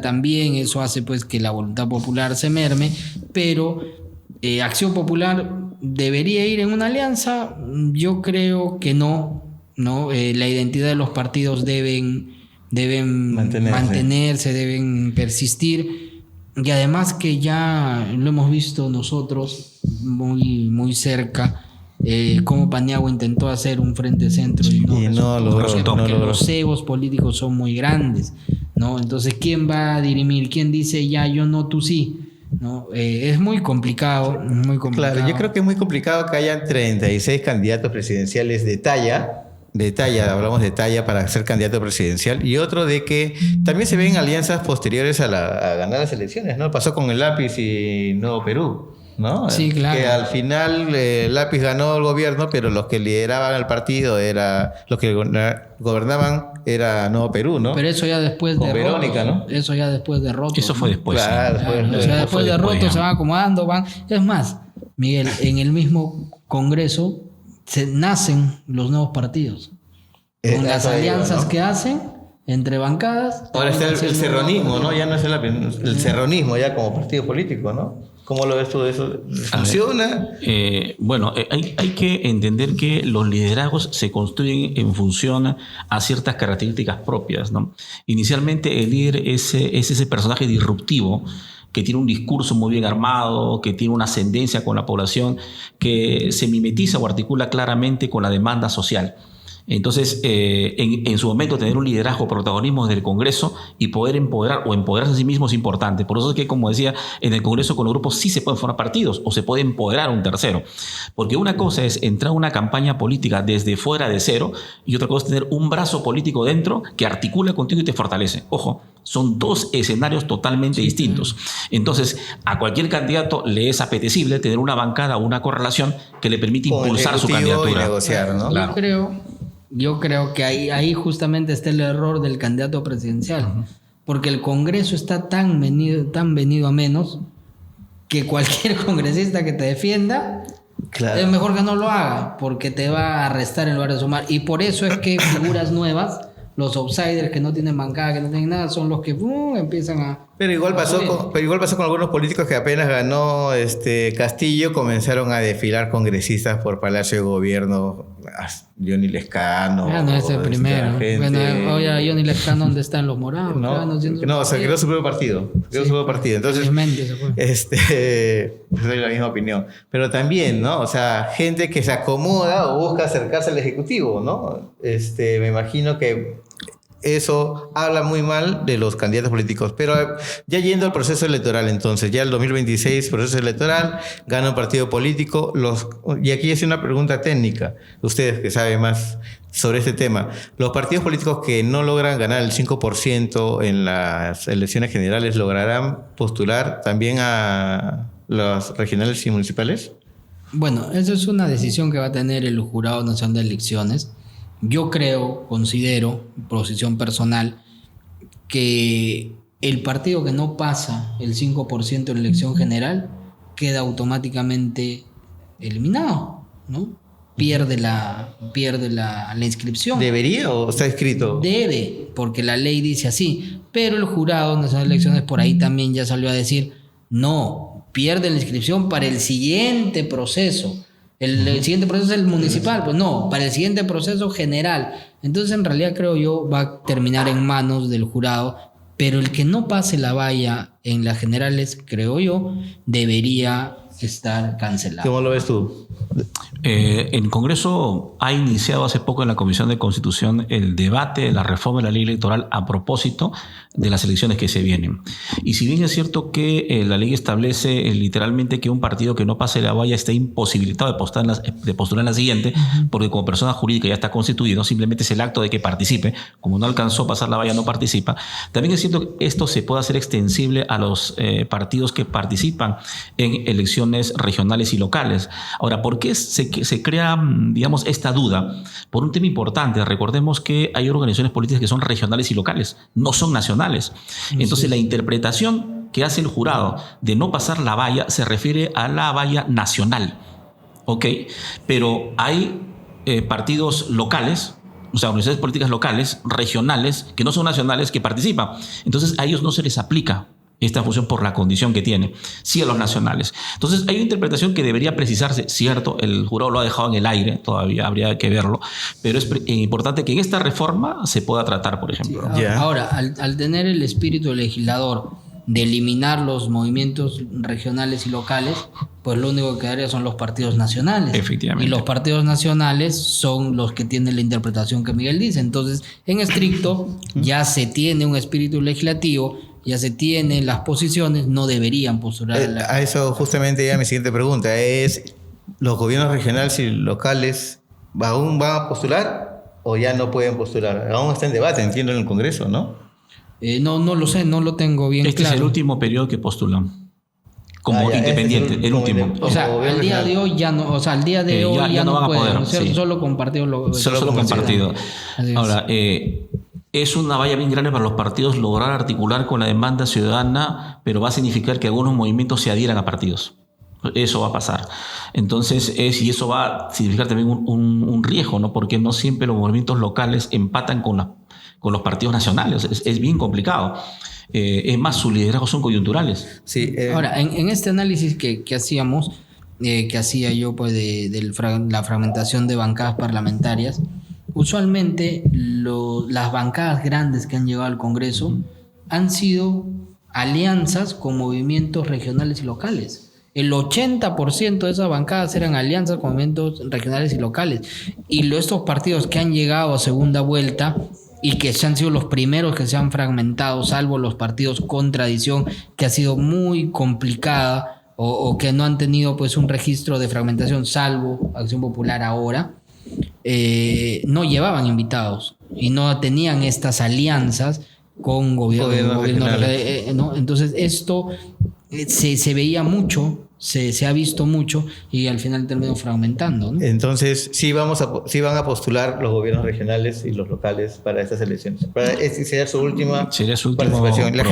también, eso hace pues que la voluntad popular se merme, pero Acción Popular debería ir en una alianza. Yo creo que no. La identidad de los partidos deben mantenerse, deben persistir, y además que ya lo hemos visto nosotros muy, muy cerca, cómo Paniagua intentó hacer un frente centro y no resultó, porque los egos políticos son muy grandes, ¿no? Entonces, ¿quién va a dirimir? ¿Quién dice ya yo no, tú sí? ¿No? Es muy complicado, Claro, yo creo que es muy complicado que hayan 36 candidatos presidenciales de talla, hablamos de talla para ser candidato presidencial, y otro de que también se ven alianzas posteriores a ganar las elecciones, ¿no? Pasó con el Lápiz y Nuevo Perú, ¿no? Sí, claro. Que al final Lápiz ganó el gobierno, pero los que lideraban el partido los que gobernaban era Nuevo Perú, ¿no? Pero eso ya después de Verónica, roto, ¿no? Eso ya después de roto. Eso fue después. Claro, o sea, después de roto se van acomodando, van. Es más, Miguel, en el mismo Congreso nacen los nuevos partidos. Con las alianzas, ¿no?, que hacen entre bancadas. Ahora está el cerronismo, ¿no? Ya no es el cerronismo ya como partido político, ¿no? ¿Cómo lo ves tú eso? ¿Funciona? Hay que entender que los liderazgos se construyen en función a ciertas características propias, ¿no? Inicialmente el líder es ese personaje disruptivo que tiene un discurso muy bien armado, que tiene una ascendencia con la población, que se mimetiza o articula claramente con la demanda social. Entonces, en su momento, tener un liderazgo, protagonismo desde el Congreso y poder empoderar o empoderarse a sí mismo es importante. Por eso es que, como decía, en el Congreso con los grupos sí se pueden formar partidos o se puede empoderar a un tercero. Porque una cosa es entrar a una campaña política desde fuera de cero, y otra cosa es tener un brazo político dentro que articula contigo y te fortalece. Ojo, son dos escenarios totalmente distintos. Entonces, a cualquier candidato le es apetecible tener una bancada o una correlación que le permite impulsar su candidatura. Y negociar, ¿no? Claro. Yo creo que ahí justamente está el error del candidato presidencial, porque el Congreso está tan venido a menos que cualquier congresista que te defienda, claro, es mejor que no lo haga, porque te va a restar en lugar de sumar. Y por eso es que figuras nuevas, los outsiders que no tienen bancada, que no tienen nada, son los que empiezan a... Pero igual pasó con algunos políticos que apenas ganó Castillo, comenzaron a desfilar congresistas por Palacio de Gobierno. Johnny Lescano. No es el primero. Bueno, oye, Johnny Lescano, ¿dónde están los morados? No, se creó su propio partido. Entonces, soy la misma opinión. Pero también, ¿no? O sea, gente que se acomoda o busca acercarse al Ejecutivo, ¿no? Me imagino que eso habla muy mal de los candidatos políticos. Pero ya yendo al proceso electoral, entonces, ya el 2026, proceso electoral, gana un partido político. Y aquí es una pregunta técnica, ustedes que saben más sobre este tema. Los partidos políticos que no logran ganar el 5% en las elecciones generales, ¿lograrán postular también a los regionales y municipales? Bueno, eso es una decisión que va a tener el Jurado Nacional de Elecciones. Yo considero, posición personal, que el partido que no pasa el 5% en la elección general queda automáticamente eliminado, ¿no? pierde la inscripción. ¿Debería o está escrito? Debe, porque la ley dice así. Pero el Jurado Nacional de Elecciones por ahí también ya salió a decir, no, pierde la inscripción para el siguiente proceso. El siguiente proceso es el municipal, pues no, para el siguiente proceso general. Entonces, en realidad, creo yo, va a terminar en manos del jurado, pero el que no pase la valla en las generales, creo yo, debería estar cancelado. ¿Cómo lo ves tú? El Congreso ha iniciado hace poco en la Comisión de Constitución el debate de la reforma de la ley electoral a propósito de las elecciones que se vienen. Y si bien es cierto que la ley establece literalmente que un partido que no pase la valla esté imposibilitado de postular en la siguiente, porque como persona jurídica ya está constituido, simplemente es el acto de que participe. Como no alcanzó a pasar la valla, no participa. También es cierto que esto se puede hacer extensible a los partidos que participan en elecciones regionales y locales. Ahora, ¿por qué se crea, digamos, esta duda? Por un tema importante. Recordemos que hay organizaciones políticas que son regionales y locales, no son nacionales. Entonces, la interpretación que hace el jurado de no pasar la valla se refiere a la valla nacional. ¿Ok? Pero hay partidos locales, o sea, organizaciones políticas locales, regionales, que no son nacionales, que participan. Entonces, a ellos no se les aplica esta función por la condición que tiene, sí a los nacionales. Entonces hay una interpretación que debería precisarse, cierto, el jurado lo ha dejado en el aire, todavía habría que verlo, pero es importante que en esta reforma se pueda tratar, por ejemplo. Sí, ahora, al tener el espíritu legislador de eliminar los movimientos regionales y locales, pues lo único que quedaría son los partidos nacionales. Efectivamente. Y los partidos nacionales son los que tienen la interpretación que Miguel dice. Entonces, en estricto, ya se tiene un espíritu legislativo, ya se tienen las posiciones, no deberían postular. A eso justamente ya mi siguiente pregunta es, ¿los gobiernos regionales y locales aún van a postular o ya no pueden postular? Aún está en debate, entiendo, en el Congreso, ¿no? No lo sé, no lo tengo bien claro. Este es el último periodo que postulan como independiente, el último. O sea, al día de hoy ya no, o sea, al día de hoy ya no van a poder, ¿no? Sí. Solo con partidos. Solo con partidos. Ahora, es una valla bien grande para los partidos lograr articular con la demanda ciudadana, pero va a significar que algunos movimientos se adhieran a partidos. Eso va a pasar. Entonces, y eso va a significar también un riesgo, ¿no? Porque no siempre los movimientos locales empatan con los partidos nacionales. Es bien complicado. Es más, sus liderazgos son coyunturales. Sí, Ahora, en este análisis que hacíamos, que hacía yo pues de la fragmentación de bancadas parlamentarias, usualmente las bancadas grandes que han llegado al Congreso han sido alianzas con movimientos regionales y locales. El 80% de esas bancadas eran alianzas con movimientos regionales y locales. Y estos partidos que han llegado a segunda vuelta y que han sido los primeros que se han fragmentado, salvo los partidos con tradición, que ha sido muy complicada o que no han tenido pues un registro de fragmentación, salvo Acción Popular ahora, no llevaban invitados y no tenían estas alianzas con gobiernos regionales, ¿no? Entonces esto se veía mucho, se ha visto mucho y al final terminó fragmentando, ¿no? Entonces sí van a postular los gobiernos regionales y los locales para estas elecciones. Sería su última participación. La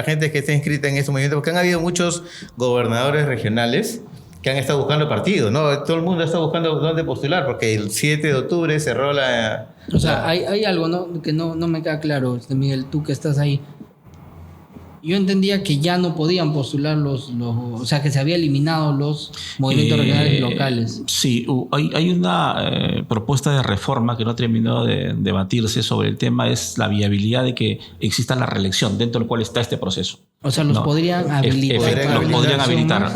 gente que esté inscrita en estos movimientos, porque han habido muchos gobernadores regionales que han estado buscando partidos, ¿no? Todo el mundo está buscando dónde postular, porque el 7 de octubre cerró la... O sea, hay algo, ¿no? Que no me queda claro, Miguel, tú que estás ahí. Yo entendía que ya no podían postular o sea, que se había eliminado los movimientos regionales y locales. Sí, hay una propuesta de reforma que no ha terminado de debatirse sobre el tema, es la viabilidad de que exista la reelección, dentro del cual está este proceso. O sea, los podrían habilitar.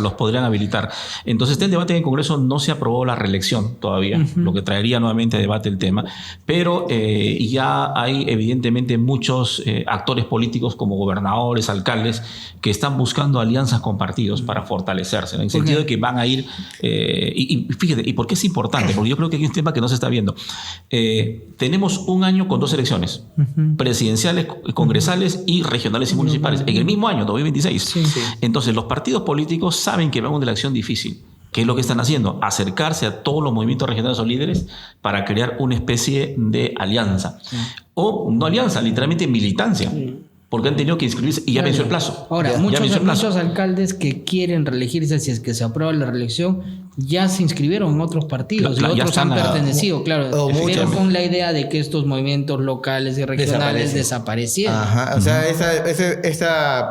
Los podrían habilitar. Entonces, este debate en el Congreso no se aprobó la reelección todavía, lo que traería nuevamente a debate el tema, pero ya hay evidentemente muchos actores políticos como gobernadores, alcaldes, que están buscando alianzas con partidos para fortalecerse, en el sentido de que van a ir... y fíjate, ¿y por qué es importante? Porque yo creo que hay un tema que no se está viendo. Tenemos un año con 2 elecciones, presidenciales, congresales y regionales y municipales, en el mismo año, 2026. Sí. Entonces, los partidos políticos saben que van a una elección difícil. ¿Qué es lo que están haciendo? Acercarse a todos los movimientos regionales o líderes para crear una especie de alianza. Sí. O no alianza, literalmente militancia. Sí. Porque han tenido que inscribirse y ya venció el plazo. Ahora, muchos alcaldes que quieren reelegirse, si es que se aprueba la reelección, ya se inscribieron en otros partidos Claro, y ya otros han están pertenecido, claro, o pero muchos. con la idea de que estos movimientos locales y regionales desaparecieran. Ajá, o sea,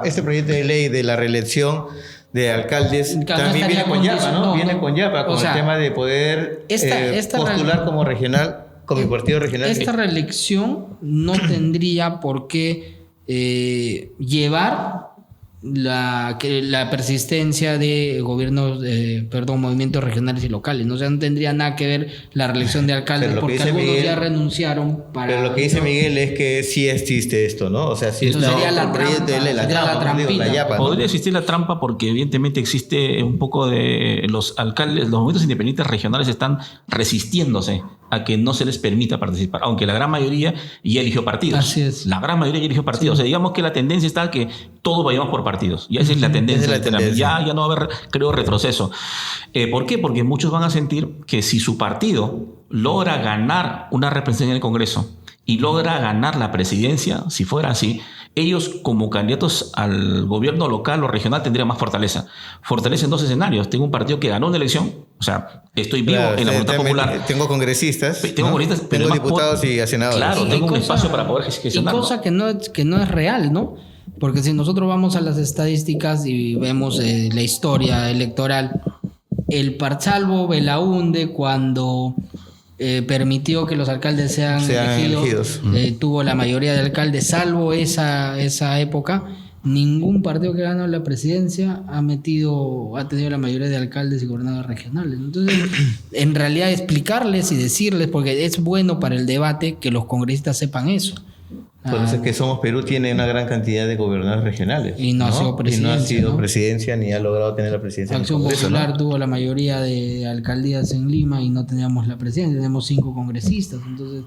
este proyecto de ley de la reelección de alcaldes Claro, también viene con Yapa, ¿no? no, Viene no. con Yapa, con O sea, el tema de poder esta postular como regional, como mi partido regional. Esta reelección no tendría por qué llevar la persistencia de gobiernos, movimientos regionales y locales. ¿No? O sea, no tendría nada que ver la reelección de alcaldes Pero lo que porque dice algunos Miguel- ya renunciaron para... Pero lo que dice Miguel es que sí existe esto, ¿no? O sea, sí Entonces está sería la el proyecto de ley, trampa, sería la trampa, digo, la trampita. Yapa, ¿no? Podría existir la trampa porque evidentemente existe un poco de los alcaldes, los movimientos independientes regionales están resistiéndose a que no se les permita participar, aunque la gran mayoría ya eligió partidos. Así es. La gran mayoría ya eligió partidos. O sea, digamos que la tendencia está a que todos vayamos por partidos. Ya esa es la tendencia. Esa es la tendencia. Ya no va a haber, creo, retroceso. ¿Por qué? Porque muchos van a sentir que si su partido logra ganar una representación en el Congreso y logra ganar la presidencia, si fuera así, ellos como candidatos al gobierno local o regional tendrían más fortaleza. Fortaleza en dos escenarios. Tengo un partido que ganó una elección, o sea, estoy vivo Claro, en la voluntad popular. Tengo congresistas. Tengo ¿no? congresistas, pero Tengo además diputados y senadores. Claro, Y tengo un cosa- espacio para poder gestionar. Y cosa que no es real, ¿no? Porque si nosotros vamos a las estadísticas y vemos la historia electoral, salvo Belaúnde cuando permitió que los alcaldes sean elegidos. Tuvo la mayoría de alcaldes, salvo esa época. Ningún partido que ganó la presidencia ha tenido la mayoría de alcaldes y gobernadores regionales. Entonces, en realidad explicarles y decirles, porque es bueno para el debate que los congresistas sepan eso. Por eso es que Somos Perú tiene una gran cantidad de gobernadores regionales. Y no ha sido presidencia, Y no ha sido ¿no? presidencia ni ha logrado tener la presidencia. en el Acción Congreso, Popular ¿no? tuvo la mayoría de alcaldías en Lima y no teníamos la presidencia, tenemos 5 congresistas. Entonces,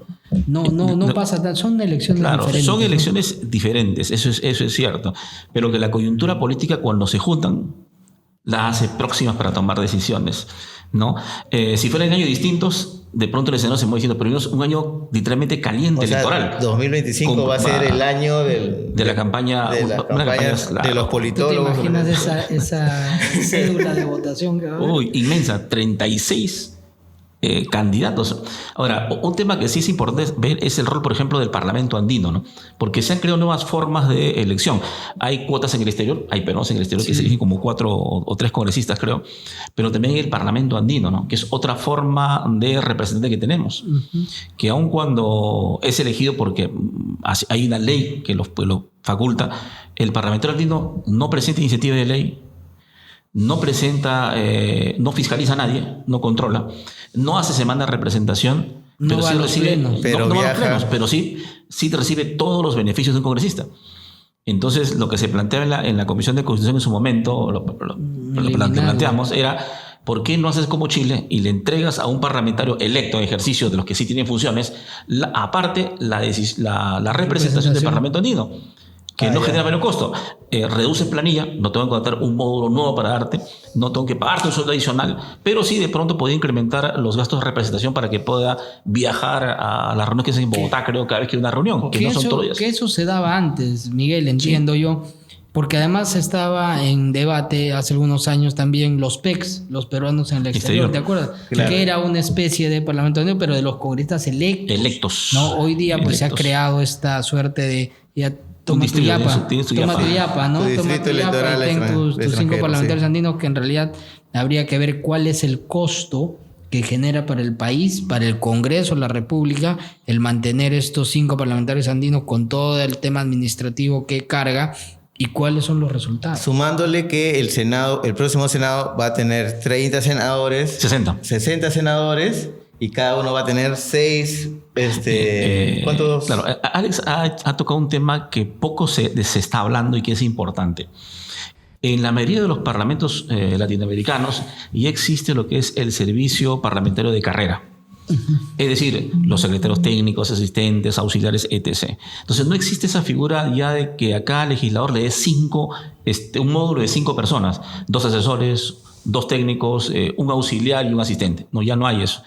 no pasa tan, son elecciones Claro, diferentes. son ¿no? elecciones diferentes, eso es cierto. Pero que la coyuntura política, cuando se juntan, la hace próximas para tomar decisiones, ¿no? Si fueran años distintos, de pronto el escenario se mueve diciendo, pero es un año literalmente caliente O sea, electoral. 2025 va a ser el año de la campaña, de la una campaña campaña, claro. de los ¿Tú te politólogos. imaginas esa cédula de votación que va a haber? Uy, inmensa, 36 candidatos. Ahora, un tema que sí es importante ver es el rol, por ejemplo, del Parlamento andino, ¿no? Porque se han creado nuevas formas de elección. Hay cuotas en el exterior, hay peruanos en el exterior que se eligen como 4 o 3 congresistas, creo, pero también hay el Parlamento andino, ¿no? Que es otra forma de representante que tenemos, que aun cuando es elegido porque hay una ley que lo faculta, el Parlamento andino no presenta iniciativa de ley, no presenta, no fiscaliza a nadie, no controla, no hace semana de representación, No pero va sí a los recibe, plenos. Pero no va a los viaja. plenos, pero sí recibe todos los beneficios de un congresista. Entonces, lo que se planteaba en la Comisión de Constitución en su momento, lo que planteamos era, ¿por qué no haces como Chile y le entregas a un parlamentario electo en ejercicio de los que sí tienen funciones, aparte la representación del Parlamento andino? Que no genera menos costo. Reduce planilla, no tengo que contratar un módulo nuevo para darte, no tengo que pagarte un sueldo adicional, pero sí de pronto podría incrementar los gastos de representación para que pueda viajar a las reuniones que hacen en Bogotá, creo, cada vez que hay una reunión, que no son todos los días. Que eso se daba antes, Miguel, entiendo yo. Porque además estaba en debate hace algunos años también los PECs, los peruanos en el exterior, ¿te acuerdas? Claro. Que era una especie de parlamento andino, pero de los congresistas electos. ¿no? Hoy día pues se ha creado esta suerte de... Ya, toma tu distrito, yapa, tienes tu toma yapa. tu yapa, ¿no? Tu Toma distrito tu yapa electoral y ten tus 5 extranjero, parlamentarios sí. andinos que en realidad habría que ver cuál es el costo que genera para el país, para el Congreso, la República, el mantener estos 5 parlamentarios andinos con todo el tema administrativo que carga y cuáles son los resultados. Sumándole que el Senado, el próximo Senado va a tener 30 senadores, 60 senadores y cada uno va a tener 6, ¿cuántos? Claro, Alex ha tocado un tema que poco se está hablando y que es importante. En la mayoría de los parlamentos latinoamericanos ya existe lo que es el servicio parlamentario de carrera. Es decir, los secretarios técnicos, asistentes, auxiliares, etc. Entonces no existe esa figura ya de que a cada legislador le dé un módulo de 5 personas, 2 asesores, 2 técnicos, un auxiliar y un asistente. No, ya no hay eso.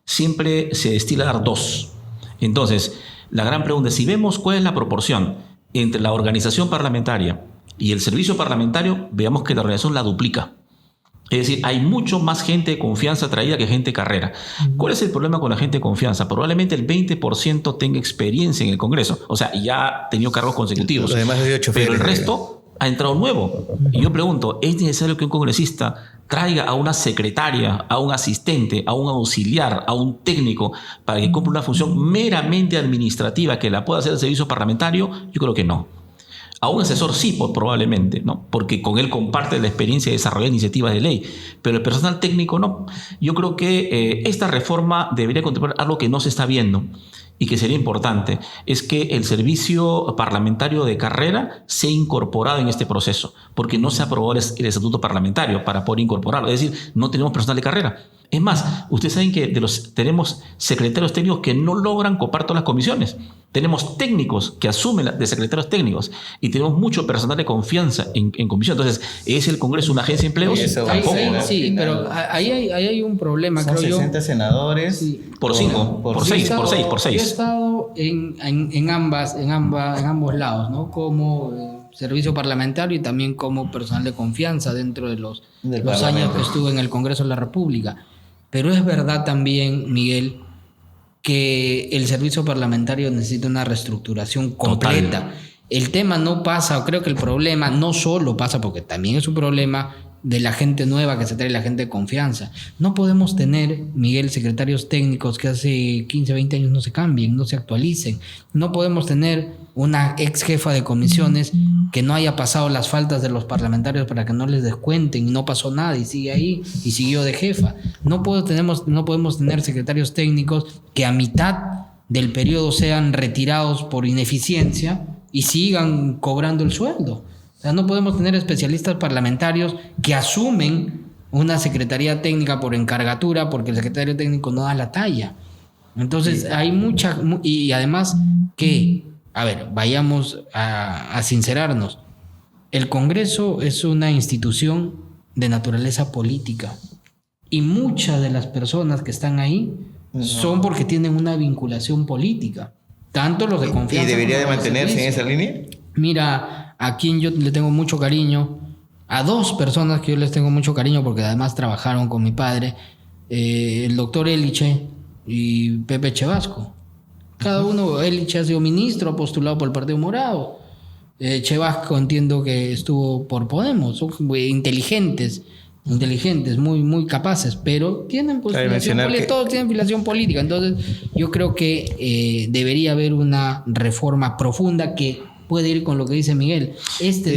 Siempre se destila a dar 2. Entonces, la gran pregunta es, si vemos cuál es la proporción entre la organización parlamentaria y el servicio parlamentario, veamos que la organización la duplica. Es decir, hay mucho más gente de confianza traída que gente de carrera. ¿Cuál es el problema con la gente de confianza? Probablemente el 20% tenga experiencia en el Congreso, o sea, ya ha tenido cargos consecutivos. Los demás es pero el resto ha entrado nuevo. Y yo pregunto, ¿es necesario que un congresista traiga a una secretaria, a un asistente, a un auxiliar, a un técnico para que cumpla una función meramente administrativa que la pueda hacer el servicio parlamentario? Yo creo que no. A un asesor sí, probablemente, ¿no? Porque con él comparte la experiencia de desarrollar iniciativas de ley, pero el personal técnico no. Yo creo que esta reforma debería contemplar algo que no se está viendo y que sería importante, es que el servicio parlamentario de carrera sea incorporado en este proceso, porque no se aprobó el estatuto parlamentario para poder incorporarlo, es decir, no tenemos personal de carrera. Es más, ustedes saben que tenemos secretarios técnicos que no logran copar todas las comisiones. Tenemos técnicos que asumen de secretarios técnicos y tenemos mucho personal de confianza en comisión. Entonces, ¿es el Congreso una agencia de empleos? Tampoco. Sí, pero ahí hay un problema, son creo 60 yo. senadores. Sí. Por 5, por 6. Yo he estado en ambos lados, ¿no? Como servicio parlamentario y también como personal de confianza dentro de los años que estuve en el Congreso de la República. Pero es verdad también, Miguel, que el servicio parlamentario necesita una reestructuración completa. Total. El tema no pasa, creo que el problema no solo pasa, porque también es un problema de la gente nueva que se trae, la gente de confianza. No podemos tener, Miguel, secretarios técnicos que hace 15, 20 años no se cambien, no se actualicen. No podemos tener una ex jefa de comisiones que no haya pasado las faltas de los parlamentarios para que no les descuenten y no pasó nada y sigue ahí y siguió de jefa. No podemos tener secretarios técnicos que a mitad del periodo sean retirados por ineficiencia y sigan cobrando el sueldo. O sea, no podemos tener especialistas parlamentarios que asumen una secretaría técnica por encargatura porque el secretario técnico no da la talla. Entonces hay mucha... Y además que, a ver, vayamos a sincerarnos. El Congreso es una institución de naturaleza política y muchas de las personas que están ahí son porque tienen una vinculación política. Tanto los de confianza... ¿Y debería de como los mantenerse en servicio. esa línea? Mira, a quien yo le tengo mucho cariño, a dos personas que yo les tengo mucho cariño porque además trabajaron con mi padre, el doctor Eliche y Pepe Chevasco. Cada uno, Eliche ha sido ministro, ha postulado por el Partido Morado. Chevasco entiendo que estuvo por Podemos, son inteligentes, muy, muy capaces, pero tienen pues, todos tienen filiación política. Entonces yo creo que debería haber una reforma profunda que puede ir con lo que dice Miguel.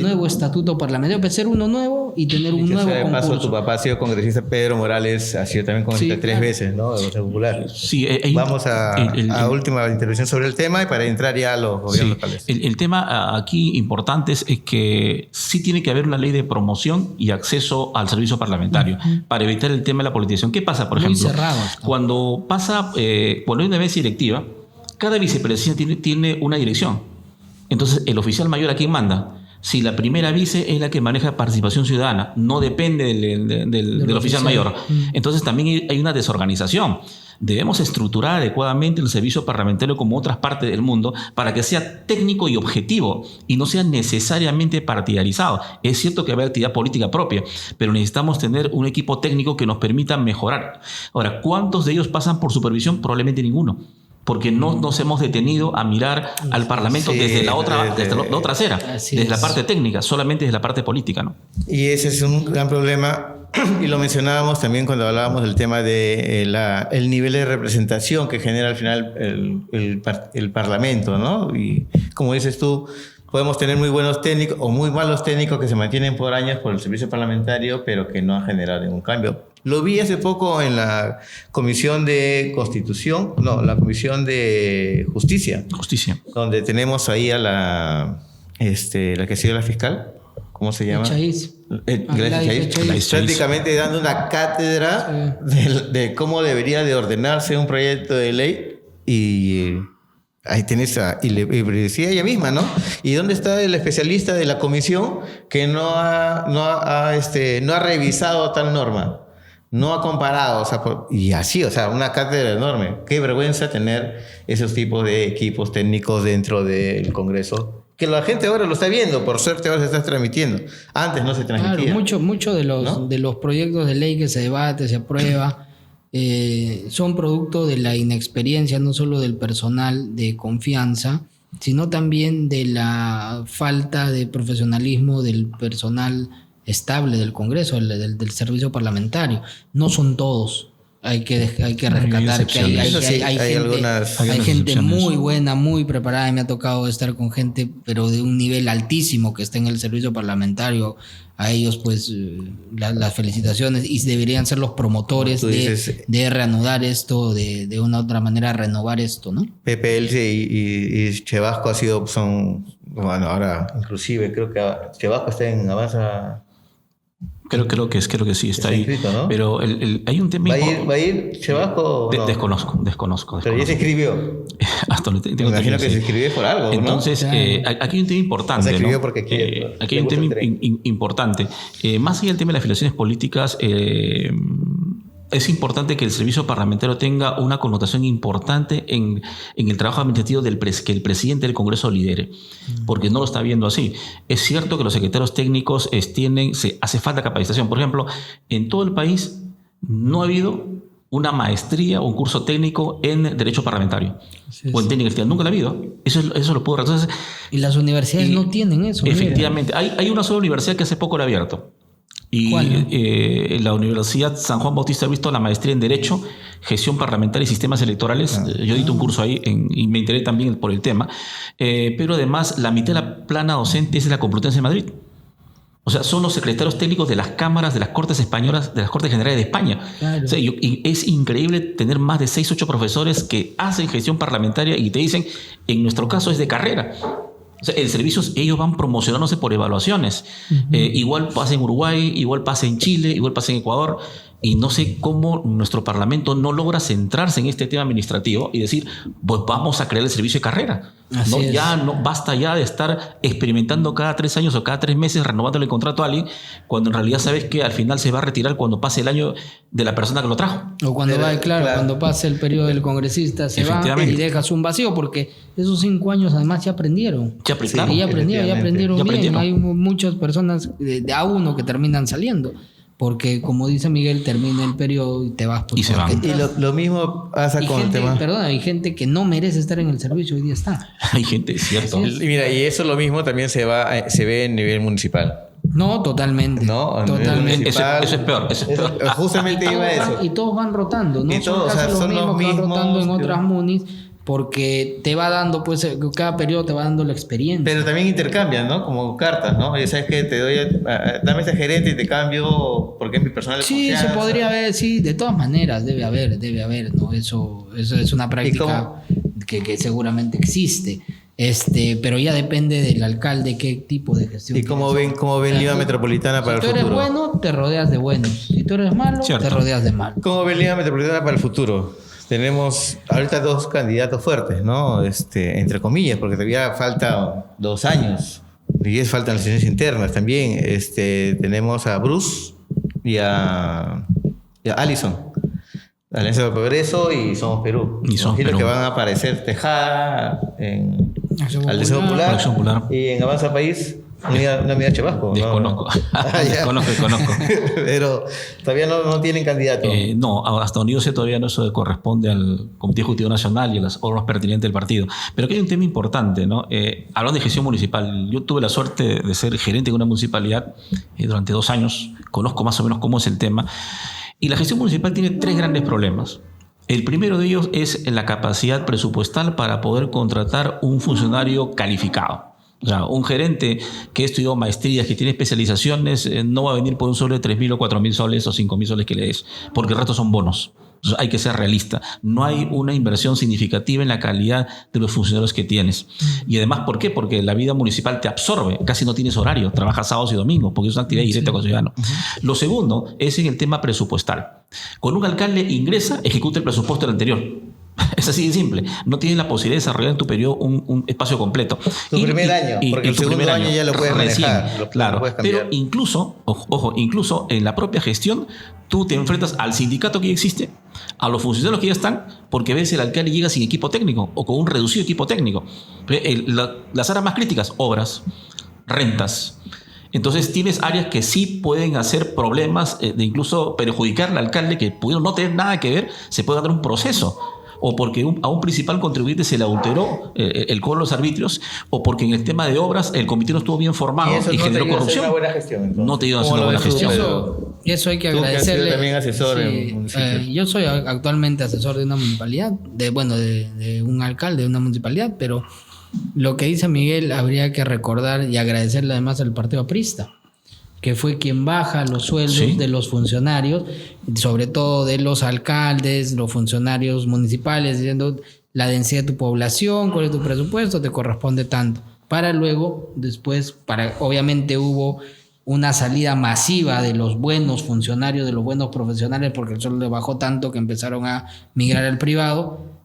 Nuevo estatuto parlamentario puede ser uno nuevo y tener un nuevo concurso. Paso, tu papá ha sido congresista, Pedro Morales ha sido también congresista tres veces, ¿no? De Voluntad Popular. Sí, vamos a última intervención sobre el tema y para entrar ya a los gobiernos locales. El tema aquí importante es que sí tiene que haber una ley de promoción y acceso al servicio parlamentario para evitar el tema de la politización. ¿Qué pasa, por ejemplo? Cuando hay una mesa directiva, cada vicepresidente tiene una dirección. Entonces, el oficial mayor, ¿a quién manda? Si la primera vice es la que maneja participación ciudadana, no depende del oficial mayor. Entonces, también hay una desorganización. Debemos estructurar adecuadamente el servicio parlamentario como otras partes del mundo para que sea técnico y objetivo y no sea necesariamente partidarizado. Es cierto que va a haber actividad política propia, pero necesitamos tener un equipo técnico que nos permita mejorar. Ahora, ¿cuántos de ellos pasan por supervisión? Probablemente ninguno. Porque no nos hemos detenido a mirar al Parlamento desde la otra acera, desde la parte técnica, solamente desde la parte política, ¿no? Y ese es un gran problema, y lo mencionábamos también cuando hablábamos del tema de el nivel de representación que genera al final el Parlamento, ¿no? Y como dices tú, podemos tener muy buenos técnicos o muy malos técnicos que se mantienen por años por el servicio parlamentario, pero que no han generado ningún cambio. Lo vi hace poco en la Comisión de la Comisión de Justicia. Donde tenemos ahí a la que ha sido la fiscal. ¿Cómo se llama? Gracias, Chaiz. Prácticamente dando una cátedra de cómo debería de ordenarse un proyecto de ley y... Ahí tenés y decía ella misma, ¿no? ¿Y dónde está el especialista de la comisión que no ha revisado tal norma? No ha comparado, y así, una cátedra enorme. Qué vergüenza tener esos tipos de equipos técnicos dentro del Congreso Que la gente ahora lo está viendo, por suerte ahora se está transmitiendo. Antes no se transmitía. Claro, mucho de los, ¿no? de los proyectos de ley que se debate, se aprueba, son producto de la inexperiencia no solo del personal de confianza, sino también de la falta de profesionalismo del personal estable del Congreso, del servicio parlamentario. No son todos. Hay que rescatar que hay gente muy buena, muy preparada. Me ha tocado estar con gente, pero de un nivel altísimo, que está en el servicio parlamentario. A ellos, pues, las felicitaciones, y deberían ser los promotores de reanudar esto, de una u otra manera renovar esto, ¿no? Pepe Elce y Chevasco bueno, ahora inclusive creo que Chevasco está en Avanza. Creo que sí, está ahí. Inscrito, ¿no? Pero hay un tema... ¿Va a ir Chevasco o no? Desconozco. Pero ya se inscribió. Hasta lo tengo. Me imagino que se inscribió por algo, entonces, ¿no? aquí hay un tema importante. Se inscribió ¿no? porque quiere. Aquí hay un tema importante. Más allá del tema de las afiliaciones políticas, es importante que el servicio parlamentario tenga una connotación importante en el trabajo administrativo que el presidente del Congreso lidere, porque no lo está viendo así. Es cierto que los secretarios técnicos hace falta capacitación. Por ejemplo, en todo el país no ha habido una maestría o un curso técnico en derecho parlamentario o en técnica. Nunca lo ha habido. Eso lo puedo... Entonces, y las universidades no tienen eso. Efectivamente. Hay una sola universidad que hace poco lo ha abierto. Y la Universidad San Juan Bautista ha visto la maestría en Derecho, Gestión Parlamentaria y Sistemas Electorales. Yo edito un curso ahí y me enteré también por el tema. Pero además, la mitad de la plana docente es de la Complutense de Madrid. O sea, son los secretarios técnicos de las cámaras de las Cortes Españolas, de las Cortes Generales de España. Claro. O sea, y es increíble tener más de 6 o 8 profesores que hacen gestión parlamentaria y te dicen, en nuestro caso es de carrera. O sea, el servicio, ellos van promocionándose por evaluaciones. Igual pasa en Uruguay, igual pasa en Chile, igual pasa en Ecuador. Y no sé cómo nuestro Parlamento no logra centrarse en este tema administrativo y decir, pues vamos a crear el servicio de carrera. Basta ya de estar experimentando cada 3 años o cada 3 meses renovándole el contrato a alguien, cuando en realidad sabes que al final se va a retirar cuando pase el año de la persona que lo trajo. O cuando cuando pase el periodo del congresista se va y dejas un vacío, porque esos 5 años además ya aprendieron. Ya aprendieron bien. Hay muchas personas de A1 que terminan saliendo. Porque, como dice Miguel, termina el periodo y te vas. Y se van. Y lo mismo pasa con el tema... hay gente que no merece estar en el servicio, hoy día está. Hay gente, es cierto. Y mira, y eso lo mismo también se ve en nivel municipal. No, totalmente. No, totalmente. Eso es peor. Justamente iba a eso. Y todos van rotando, ¿no? Son los mismos que van rotando en otras munis. Porque te va dando, pues, cada periodo te va dando la experiencia. Pero también intercambian, ¿no? Como cartas, ¿no? Y sabes que te doy, dame ese gerente y te cambio porque es mi personal de confianza. Sí, se podría ver, sí, de todas maneras debe haber, ¿no? Eso es una práctica que seguramente existe. Pero ya depende del alcalde qué tipo de gestión. ¿Y cómo ven Lima Metropolitana para el futuro? Si tú eres bueno, te rodeas de buenos. Si tú eres malo, te rodeas de malos. ¿Cómo ven Lima Metropolitana para el futuro? Tenemos ahorita 2 candidatos fuertes, ¿no? Entre comillas, porque todavía falta 2 años. Y faltan las elecciones internas también. Tenemos a Bruce y a Alison. Alianza del Progreso y Somos Perú. Que van a aparecer Tejada al Deseo Popular y en Avanza País una amiga Chevasco. Desconozco. Desconozco. Pero todavía no tienen candidato. No, hasta donde yo sé todavía no, eso corresponde al Comité Ejecutivo Nacional y a los órganos pertinentes del partido. Pero aquí hay un tema importante, ¿no? Hablando de gestión municipal, yo tuve la suerte de ser gerente de una municipalidad durante 2 años. Conozco más o menos cómo es el tema. Y la gestión municipal tiene 3 grandes problemas. El primero de ellos es la capacidad presupuestal para poder contratar un funcionario calificado. O sea, un gerente que ha estudiado maestrías, que tiene especializaciones, no va a venir por un solo de 3.000 o 4.000 soles o 5.000 soles que le des, porque el resto son bonos. Entonces hay que ser realista. No hay una inversión significativa en la calidad de los funcionarios que tienes. Y además, ¿por qué? Porque la vida municipal te absorbe. Casi no tienes horario. Trabajas sábados y domingos porque es una actividad directa con el ciudadano. Lo segundo es en el tema presupuestal. Cuando un alcalde ingresa, ejecuta el presupuesto del anterior. Es así de simple. No tienes la posibilidad de desarrollar en tu periodo un espacio completo. Tu primer año, porque el segundo año ya lo puedes manejar. Claro, pero incluso en la propia gestión tú te enfrentas al sindicato que ya existe, a los funcionarios que ya están, porque a veces el alcalde llega sin equipo técnico o con un reducido equipo técnico. Las áreas más críticas, obras, rentas. Entonces tienes áreas que sí pueden hacer problemas, de incluso perjudicar al alcalde, que pudieron no tener nada que ver, se puede dar un proceso. O porque a un principal contribuyente se le alteró el cobro de los arbitrios, o porque en el tema de obras el comité no estuvo bien formado y generó corrupción. Una buena gestión, entonces. No te ayuda a hacer una buena gestión. Eso hay que Tú que has agradecerle. sido también asesor Sí, en municipios. yo soy actualmente asesor de una municipalidad, de un alcalde de una municipalidad, pero lo que dice Miguel habría que recordar y agradecerle además al partido aprista, que fue quien baja los sueldos de los funcionarios, sobre todo de los alcaldes, los funcionarios municipales, diciendo la densidad de tu población, cuál es tu presupuesto, te corresponde tanto. Para luego, después, obviamente hubo una salida masiva de los buenos funcionarios, de los buenos profesionales, porque el sueldo le bajó tanto que empezaron a migrar al privado.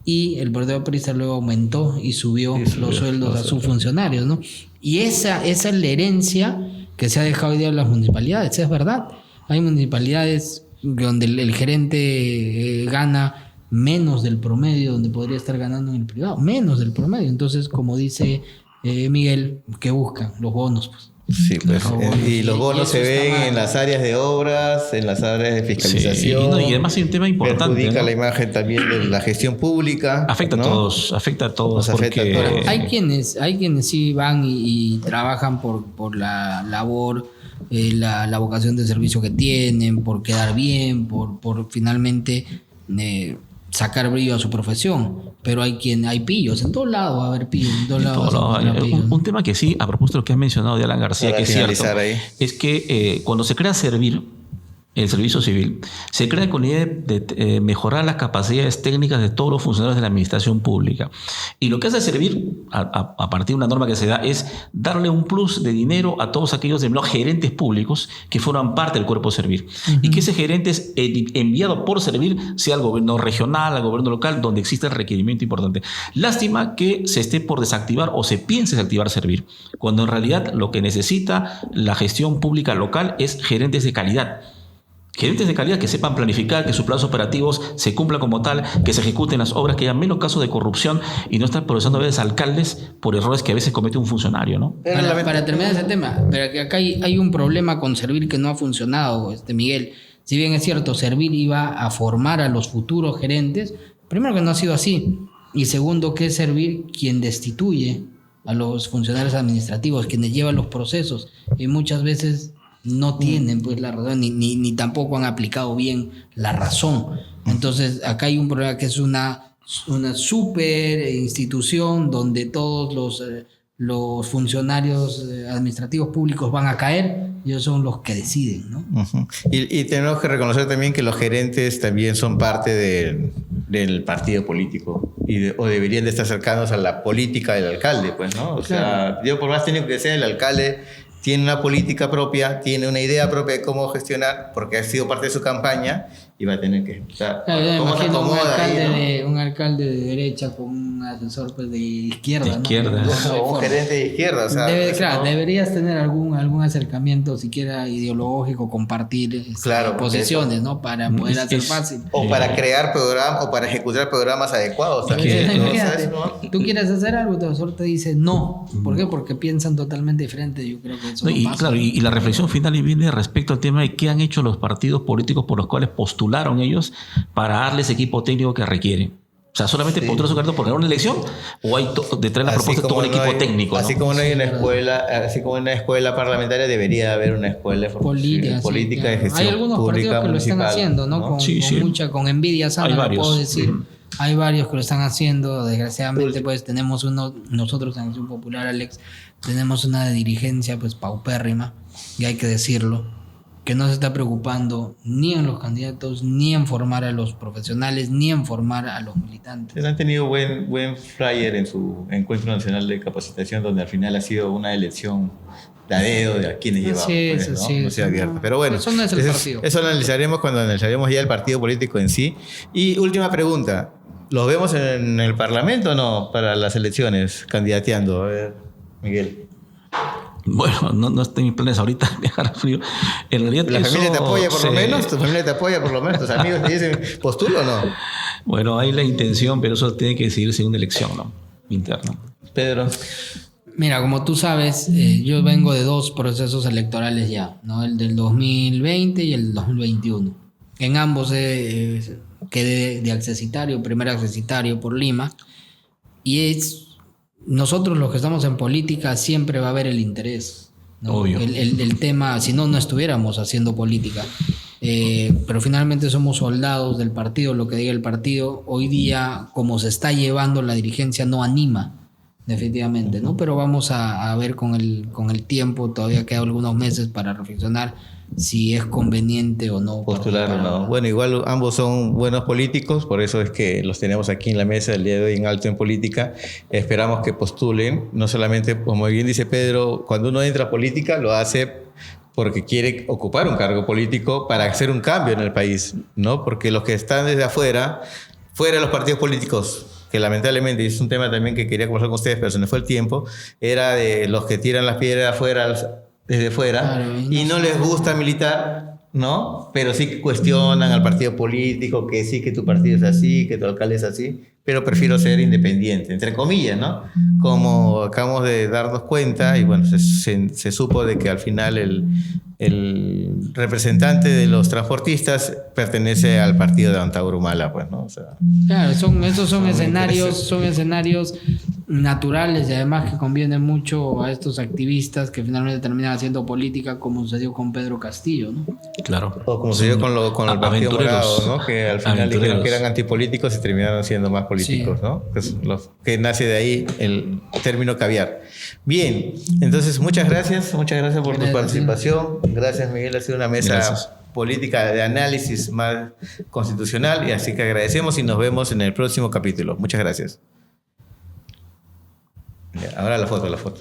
Y el partido aprista luego aumentó y subió los sueldos a sus funcionarios, ¿no? Y esa es la herencia que se ha dejado hoy día en las municipalidades, es verdad. Hay municipalidades donde el gerente gana menos del promedio, donde podría estar ganando en el privado, menos del promedio. Entonces, como dice Miguel, ¿qué buscan? Los bonos, pues. Sí, pues, y los bonos eso se está ven mal. en las áreas de obras, en las áreas de fiscalización. Sí, y además hay un tema importante. Perjudica ¿no? la imagen también de la gestión pública. Afecta ¿no? a todos, afecta a todos. Nos afecta porque, a todos. Hay quienes sí van y trabajan por la labor, la vocación de servicio que tienen, por quedar bien, por finalmente sacar brillo a su profesión. Pero hay pillos, en todos lados va a haber pillos, en todos lados vas a encontrar pillos, ¿no? Un tema que sí, a propósito de lo que has mencionado de Alan García, Para que es cierto, finalizar ahí. es que cuando se crea Servir, el servicio civil, se crea con la idea de mejorar las capacidades técnicas de todos los funcionarios de la administración pública. Y lo que hace Servir, a partir de una norma que se da, es darle un plus de dinero a todos aquellos de los gerentes públicos que forman parte del cuerpo Servir. Y que ese gerente es enviado por Servir, sea al gobierno regional, al gobierno local, donde existe el requerimiento importante. Lástima que se esté por desactivar o se piense desactivar Servir, cuando en realidad lo que necesita la gestión pública local es gerentes de calidad. Gerentes de calidad que sepan planificar, que sus planes operativos se cumplan como tal, que se ejecuten las obras, que haya menos casos de corrupción y no están procesando a veces alcaldes por errores que a veces comete un funcionario, ¿no? Para terminar ese tema, pero que acá hay un problema con Servir que no ha funcionado, Miguel. Si bien es cierto, Servir iba a formar a los futuros gerentes, primero que no ha sido así, y segundo que es Servir quien destituye a los funcionarios administrativos, quienes llevan los procesos, y muchas veces no tienen pues la razón, ni tampoco han aplicado bien la razón. Entonces acá hay un problema que es una super institución donde todos los funcionarios administrativos públicos van a caer y ellos son los que deciden, ¿no? Uh-huh. Y tenemos que reconocer también que los gerentes también son parte del partido político o deberían de estar cercanos a la política del alcalde, pues, ¿no? O sea, yo por más técnico que sea, el alcalde tiene una política propia, tiene una idea propia de cómo gestionar, porque ha sido parte de su campaña y va a tener que ejecutar. ¿Cómo se acomoda ahí, ¿no? un alcalde de derecha con un asesor pues, de izquierda. De izquierda. ¿no? O un gerente de izquierda. O sea, claro, deberías tener algún acercamiento siquiera ideológico, compartir posiciones, ¿no? Para poder hacer fácil. O para crear programas, o para ejecutar programas adecuados también. Imagínate, tú quieres hacer algo y tu asesor te dice no. ¿Por qué? Porque piensan totalmente diferente. Yo creo que eso no pasa. Claro, y la reflexión final viene respecto al tema de qué han hecho los partidos políticos por los cuales postularon ellos para darles equipo técnico que requieren. O sea, solamente postular su candidato por ganar una elección, o hay detrás de la propuesta todo un equipo técnico, ¿no? Así como no hay una escuela, así como una escuela parlamentaria, debería haber una escuela de política de gestión. Hay algunos partidos que lo están haciendo, ¿no? Con envidia sana, lo puedo decir. Hay varios que lo están haciendo. Desgraciadamente, pues tenemos nosotros en Acción Popular, Alex, tenemos una dirigencia pues paupérrima, y hay que decirlo, que no se está preocupando ni en los candidatos, ni en formar a los profesionales, ni en formar a los militantes. Han tenido buen flyer en su encuentro nacional de capacitación, donde al final ha sido una elección de a dedo de a quienes llevamos, no sea abierta. Pero bueno, eso no es el partido. Eso lo analizaremos cuando analizaremos ya el partido político en sí. Y última pregunta, ¿los vemos en el Parlamento o no para las elecciones, candidateando? A ver, Miguel. Bueno, no está en mis planes ahorita viajar a frío. En realidad ¿La familia te apoya por lo se- menos? ¿Tu familia te apoya por lo menos? ¿Tus amigos te dicen postula o no? Bueno, hay la intención, pero eso tiene que decidirse en una elección, ¿no? Interna. Pedro. Mira, como tú sabes, yo vengo de 2 procesos electorales ya, ¿no? El del 2020 y el 2021. En ambos quedé de accesitario, primer accesitario por Lima. Y nosotros los que estamos en política siempre va a haber el interés, ¿no? Obvio. El tema, si no, no estuviéramos haciendo política. Pero finalmente somos soldados del partido, lo que diga el partido. Hoy día, como se está llevando la dirigencia, no anima, definitivamente, ¿no? Pero vamos a ver con el tiempo, todavía quedan algunos meses para reflexionar si es conveniente o no. Postular o no. Bueno, igual ambos son buenos políticos, por eso es que los tenemos aquí en la mesa el día de hoy en Alto en Política. Esperamos que postulen, no solamente, como bien dice Pedro, cuando uno entra a política lo hace porque quiere ocupar un cargo político para hacer un cambio en el país, ¿no? Porque los que están desde afuera, fuera de los partidos políticos, que lamentablemente es un tema también que quería conversar con ustedes, pero se me fue el tiempo, era de los que tiran las piedras afuera, desde fuera, Claro, y no les gusta militar, ¿no? Pero sí cuestionan al partido político, que sí, que tu partido es así, que tu alcalde es así, pero prefiero ser independiente, entre comillas, ¿no? Como acabamos de darnos cuenta, y bueno, se supo de que al final el representante de los transportistas pertenece al partido de Antauro Humala, pues, ¿no? O sea, Claro, esos son muy escenarios naturales y además que convienen mucho a estos activistas que finalmente terminan haciendo política, como sucedió con Pedro Castillo, ¿no? Claro. o como se dio con el Partido Aventureros. Morado, ¿no? Que al final dijeron Aventureros. que eran antipolíticos y terminaron siendo más políticos, Sí. ¿no? Que nace de ahí el término caviar. Bien, entonces muchas gracias por tu Gracias. participación. Gracias, Miguel, ha sido una mesa Gracias. política de análisis más constitucional, y así que agradecemos y nos vemos en el próximo capítulo. Muchas gracias. Ya, ahora la foto.